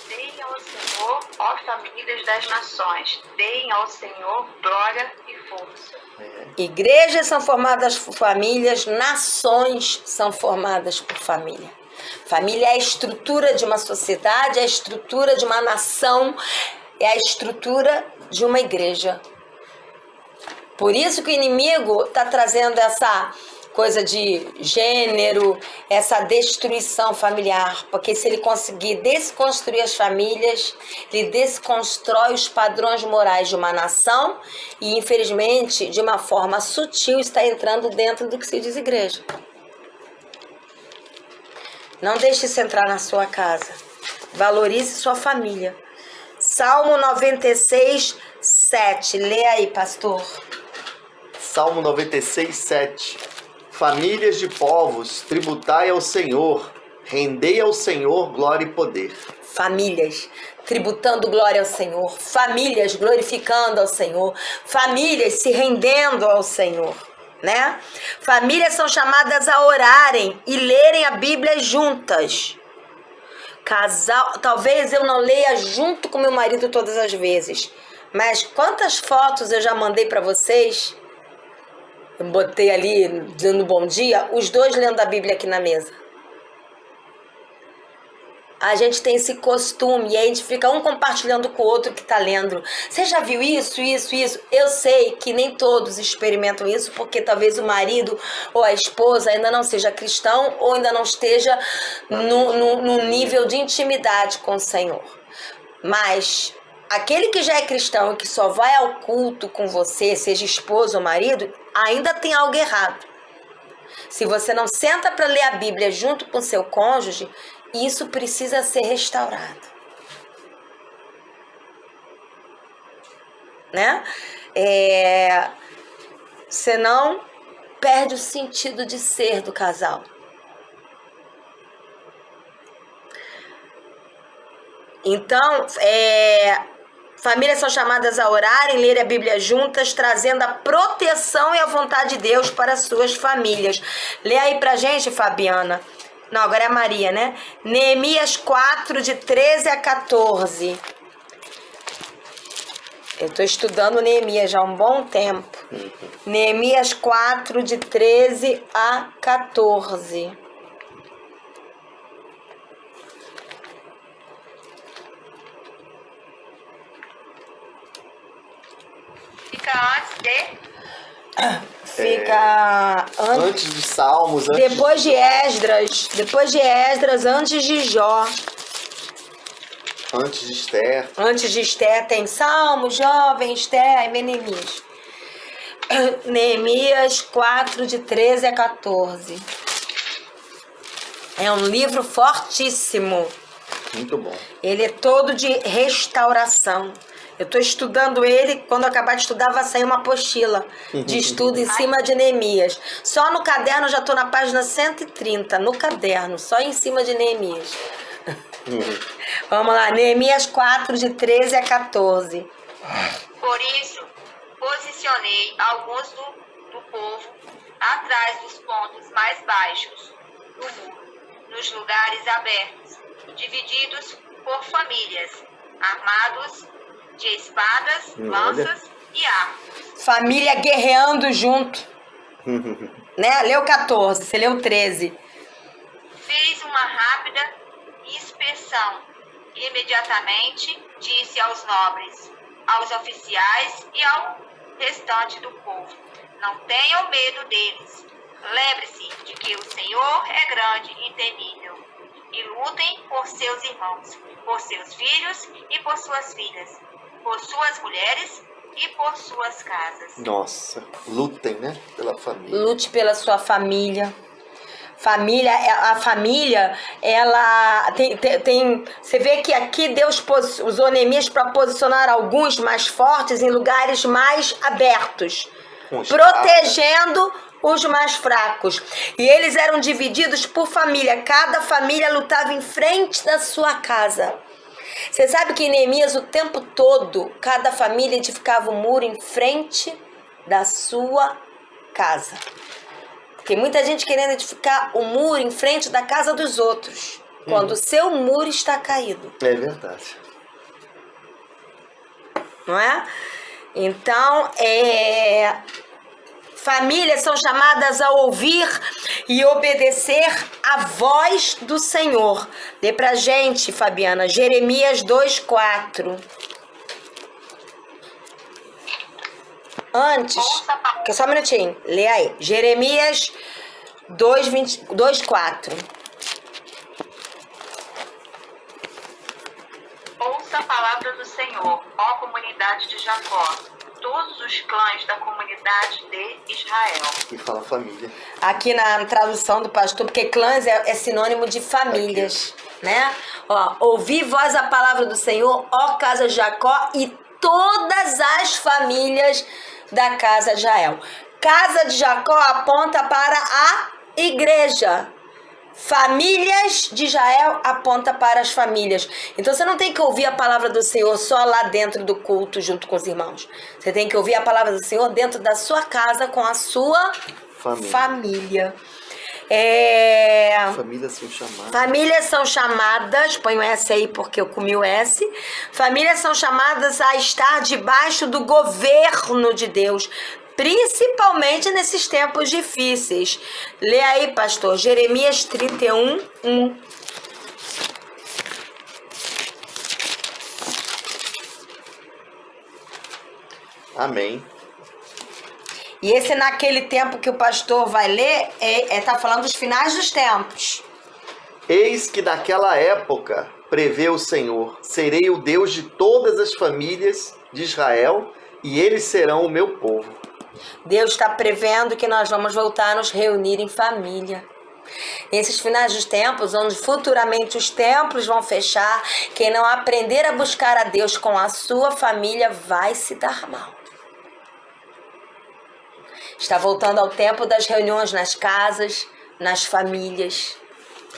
Deem ao Senhor, ó famílias das nações, deem ao Senhor glória e força. Igrejas são formadas por famílias, nações são formadas por família. Família é a estrutura de uma sociedade, é a estrutura de uma nação, é a estrutura de uma igreja. Por isso que o inimigo está trazendo essa coisa de gênero, essa destruição familiar, porque se ele conseguir desconstruir as famílias, ele desconstrói os padrões morais de uma nação e, infelizmente, de uma forma sutil, está entrando dentro do que se diz igreja. Não deixe isso entrar na sua casa. Valorize sua família. Salmo 96:7. Lê aí, pastor. Salmo 96:7. Famílias de povos, tributai ao Senhor, rendei ao Senhor glória e poder. Famílias tributando glória ao Senhor, famílias glorificando ao Senhor, famílias se rendendo ao Senhor, né? Famílias são chamadas a orarem e lerem a Bíblia juntas. Casal, talvez eu não leia junto com meu marido todas as vezes, mas quantas fotos eu já mandei para vocês? Eu botei ali, dando bom dia, os dois lendo a Bíblia aqui na mesa. A gente tem esse costume e aí a gente fica um compartilhando com o outro que está lendo. Você já viu isso? Eu sei que nem todos experimentam isso porque talvez o marido ou a esposa ainda não seja cristão ou ainda não esteja no nível de intimidade com o Senhor. Mas aquele que já é cristão e que só vai ao culto com você, seja esposa ou marido, ainda tem algo errado. Se você não senta para ler a Bíblia junto com seu cônjuge, isso precisa ser restaurado. Né? Senão, perde o sentido de ser do casal. Então, famílias são chamadas a orarem, lerem a Bíblia juntas, trazendo a proteção e a vontade de Deus para as suas famílias. Lê aí pra gente, Fabiana. Não, agora é a Maria, né? Neemias 4, de 13 a 14. Eu estou estudando Neemias já há um bom tempo. Neemias 4, de 13 a 14. Fica antes de... Fica Antes de Salmos, depois de Esdras, antes de Jó. Antes de Esther. Antes de Esther tem Salmos, Jovem, Esther, aí vem Neemias. Neemias 4, de 13 a 14. É um livro fortíssimo. Muito bom. Ele é todo de restauração. Eu estou estudando ele, quando eu acabar de estudar vai sair uma apostila de estudo em cima de Neemias. Só no caderno eu já estou na página 130, no caderno, só em cima de Neemias. Vamos lá, Neemias 4, de 13 a 14. Por isso, posicionei alguns do povo atrás dos pontos mais baixos do muro, nos lugares abertos, divididos por famílias, armados de espadas, lanças e arcos. Família guerreando junto. Né? Leu 14, você leu 13. Fiz uma rápida inspeção e imediatamente disse aos nobres, aos oficiais e ao restante do povo: não tenham medo deles. Lembre-se de que o Senhor é grande e temível. E lutem por seus irmãos, por seus filhos e por suas filhas, por suas mulheres e por suas casas. Nossa, lutem, né? Pela família. Lute pela sua família. A família, ela tem. Você vê que aqui Deus usou Neemias para posicionar alguns mais fortes em lugares mais abertos, protegendo os mais fracos. E eles eram divididos por família. Cada família lutava em frente da sua casa. Você sabe que em Neemias, o tempo todo, cada família edificava um muro em frente da sua casa. Tem muita gente querendo edificar o muro em frente da casa dos outros, quando o seu muro está caído. É verdade. Não é? Então, famílias são chamadas a ouvir e obedecer a voz do Senhor. Dê pra gente, Fabiana, Jeremias 2:4. Antes, só um minutinho, lê aí. Jeremias 2:4. Ouça a palavra do Senhor, ó comunidade de Jacó, todos os clãs da comunidade de Israel. E fala família. Aqui na tradução do pastor, porque clãs é sinônimo de famílias, né? Ó, ouvi vós a palavra do Senhor, ó casa de Jacó, e todas as famílias da casa de Israel. Casa de Jacó aponta para a igreja. Famílias de Israel aponta para as famílias. Então você não tem que ouvir a palavra do Senhor só lá dentro do culto junto com os irmãos. Você tem que ouvir a palavra do Senhor dentro da sua casa com a sua família. Famílias são chamadas. Famílias são chamadas, põe o S aí porque eu comi o S. Famílias são chamadas a estar debaixo do governo de Deus, principalmente nesses tempos difíceis. Lê aí, pastor, Jeremias 31:1. Amém. E esse naquele tempo que o pastor vai ler, tá falando dos finais dos tempos. Eis que naquela época, prevê o Senhor, serei o Deus de todas as famílias de Israel, e eles serão o meu povo. Deus está prevendo que nós vamos voltar a nos reunir em família. Nesses finais dos tempos, onde futuramente os templos vão fechar, quem não aprender a buscar a Deus com a sua família vai se dar mal. Está voltando ao tempo das reuniões nas casas, nas famílias,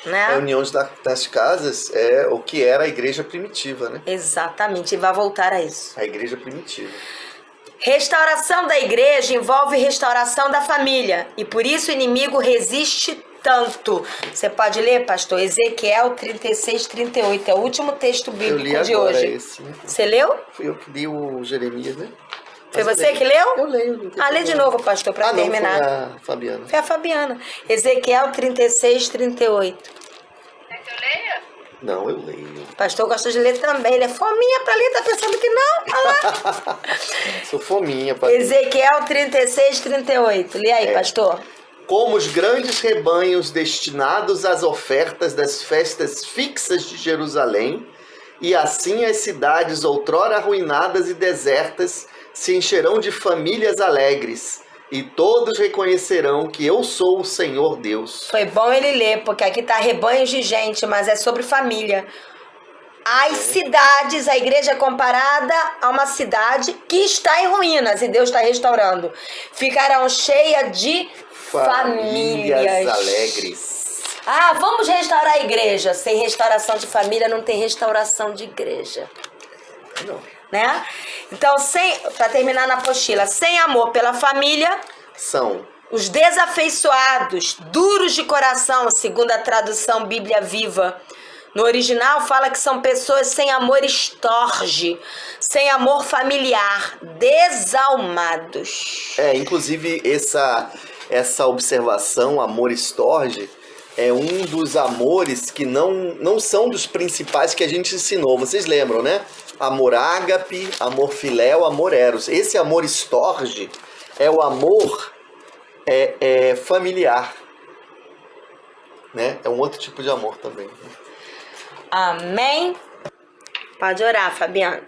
né? Reuniões das casas é o que era a igreja primitiva, né? Exatamente, e vai voltar a isso. A igreja primitiva. Restauração da igreja envolve restauração da família, e por isso o inimigo resiste tanto. Você pode ler, pastor? Ezequiel 36, 38. É o último texto Eu li bíblico de agora hoje. esse. Você leu? Fui eu que li o Jeremias, né? Foi Mas você que leu? Eu leio. Não tem Lê de problema. novo, pastor, para terminar. Não, foi a Fabiana. Foi a Fabiana. Ezequiel 36, 38. Quer que eu leia? Não, eu leio. O pastor gosta de ler também. Ele é fominha pra ler, tá pensando que não? Olha lá. Sou fominha, pastor. Ezequiel 36, 38. Lê aí, pastor. Como os grandes rebanhos destinados às ofertas das festas fixas de Jerusalém, e assim as cidades outrora arruinadas e desertas se encherão de famílias alegres, e todos reconhecerão que eu sou o Senhor Deus. Foi bom ele ler, porque aqui tá rebanhos de gente, mas é sobre família. As cidades, a igreja é comparada a uma cidade que está em ruínas e Deus está restaurando. Ficarão cheias de famílias alegres. Vamos restaurar a igreja. Sem restauração de família não tem restauração de igreja. Não. Né? Então, para terminar na apostila, sem amor pela família, São os desafeiçoados, duros de coração, segundo a tradução Bíblia Viva. No original fala que são pessoas sem amor estorge, sem amor familiar, desalmados. Inclusive essa observação, amor estorge, é um dos amores que não são dos principais que a gente ensinou. Vocês lembram, né? Amor ágape, amor filéu, amor eros. Esse amor estorge é o amor familiar, né? É um outro tipo de amor também, né? Amém? Pode orar, Fabiana.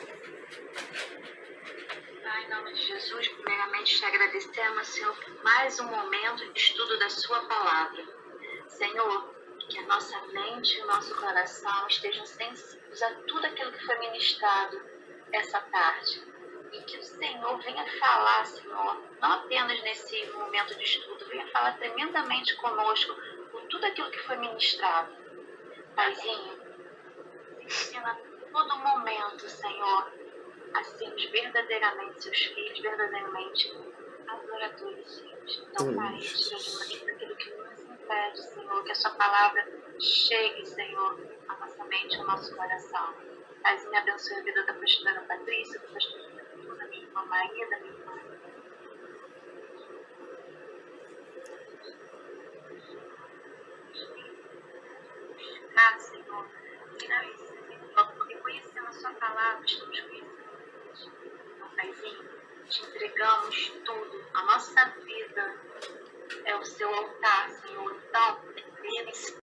Pai, em nome de Jesus, primeiramente te agradecemos, Senhor, por mais um momento de estudo da sua palavra. Senhor, que a nossa mente e o nosso coração estejam sensíveis a tudo aquilo que foi ministrado essa tarde. E que o Senhor venha falar, Senhor, não apenas nesse momento de estudo, venha falar tremendamente conosco por tudo aquilo que foi ministrado. Paizinho, ensina a todo momento, Senhor, a sermos verdadeiramente seus filhos, verdadeiramente adoradores, Deus. Então, Pai, tira aquilo que nos impede, Senhor, que a sua palavra chegue, Senhor, à nossa mente, ao nosso coração. Paizinho, me abençoe a vida da pastora Patrícia, da pastora da minha irmã Maria, da minha irmã. Senhor, porque conhecendo a sua palavra, estamos conhecendo. Então, Paizinho, te entregamos tudo. A nossa vida é o seu altar, Senhor. Então, venha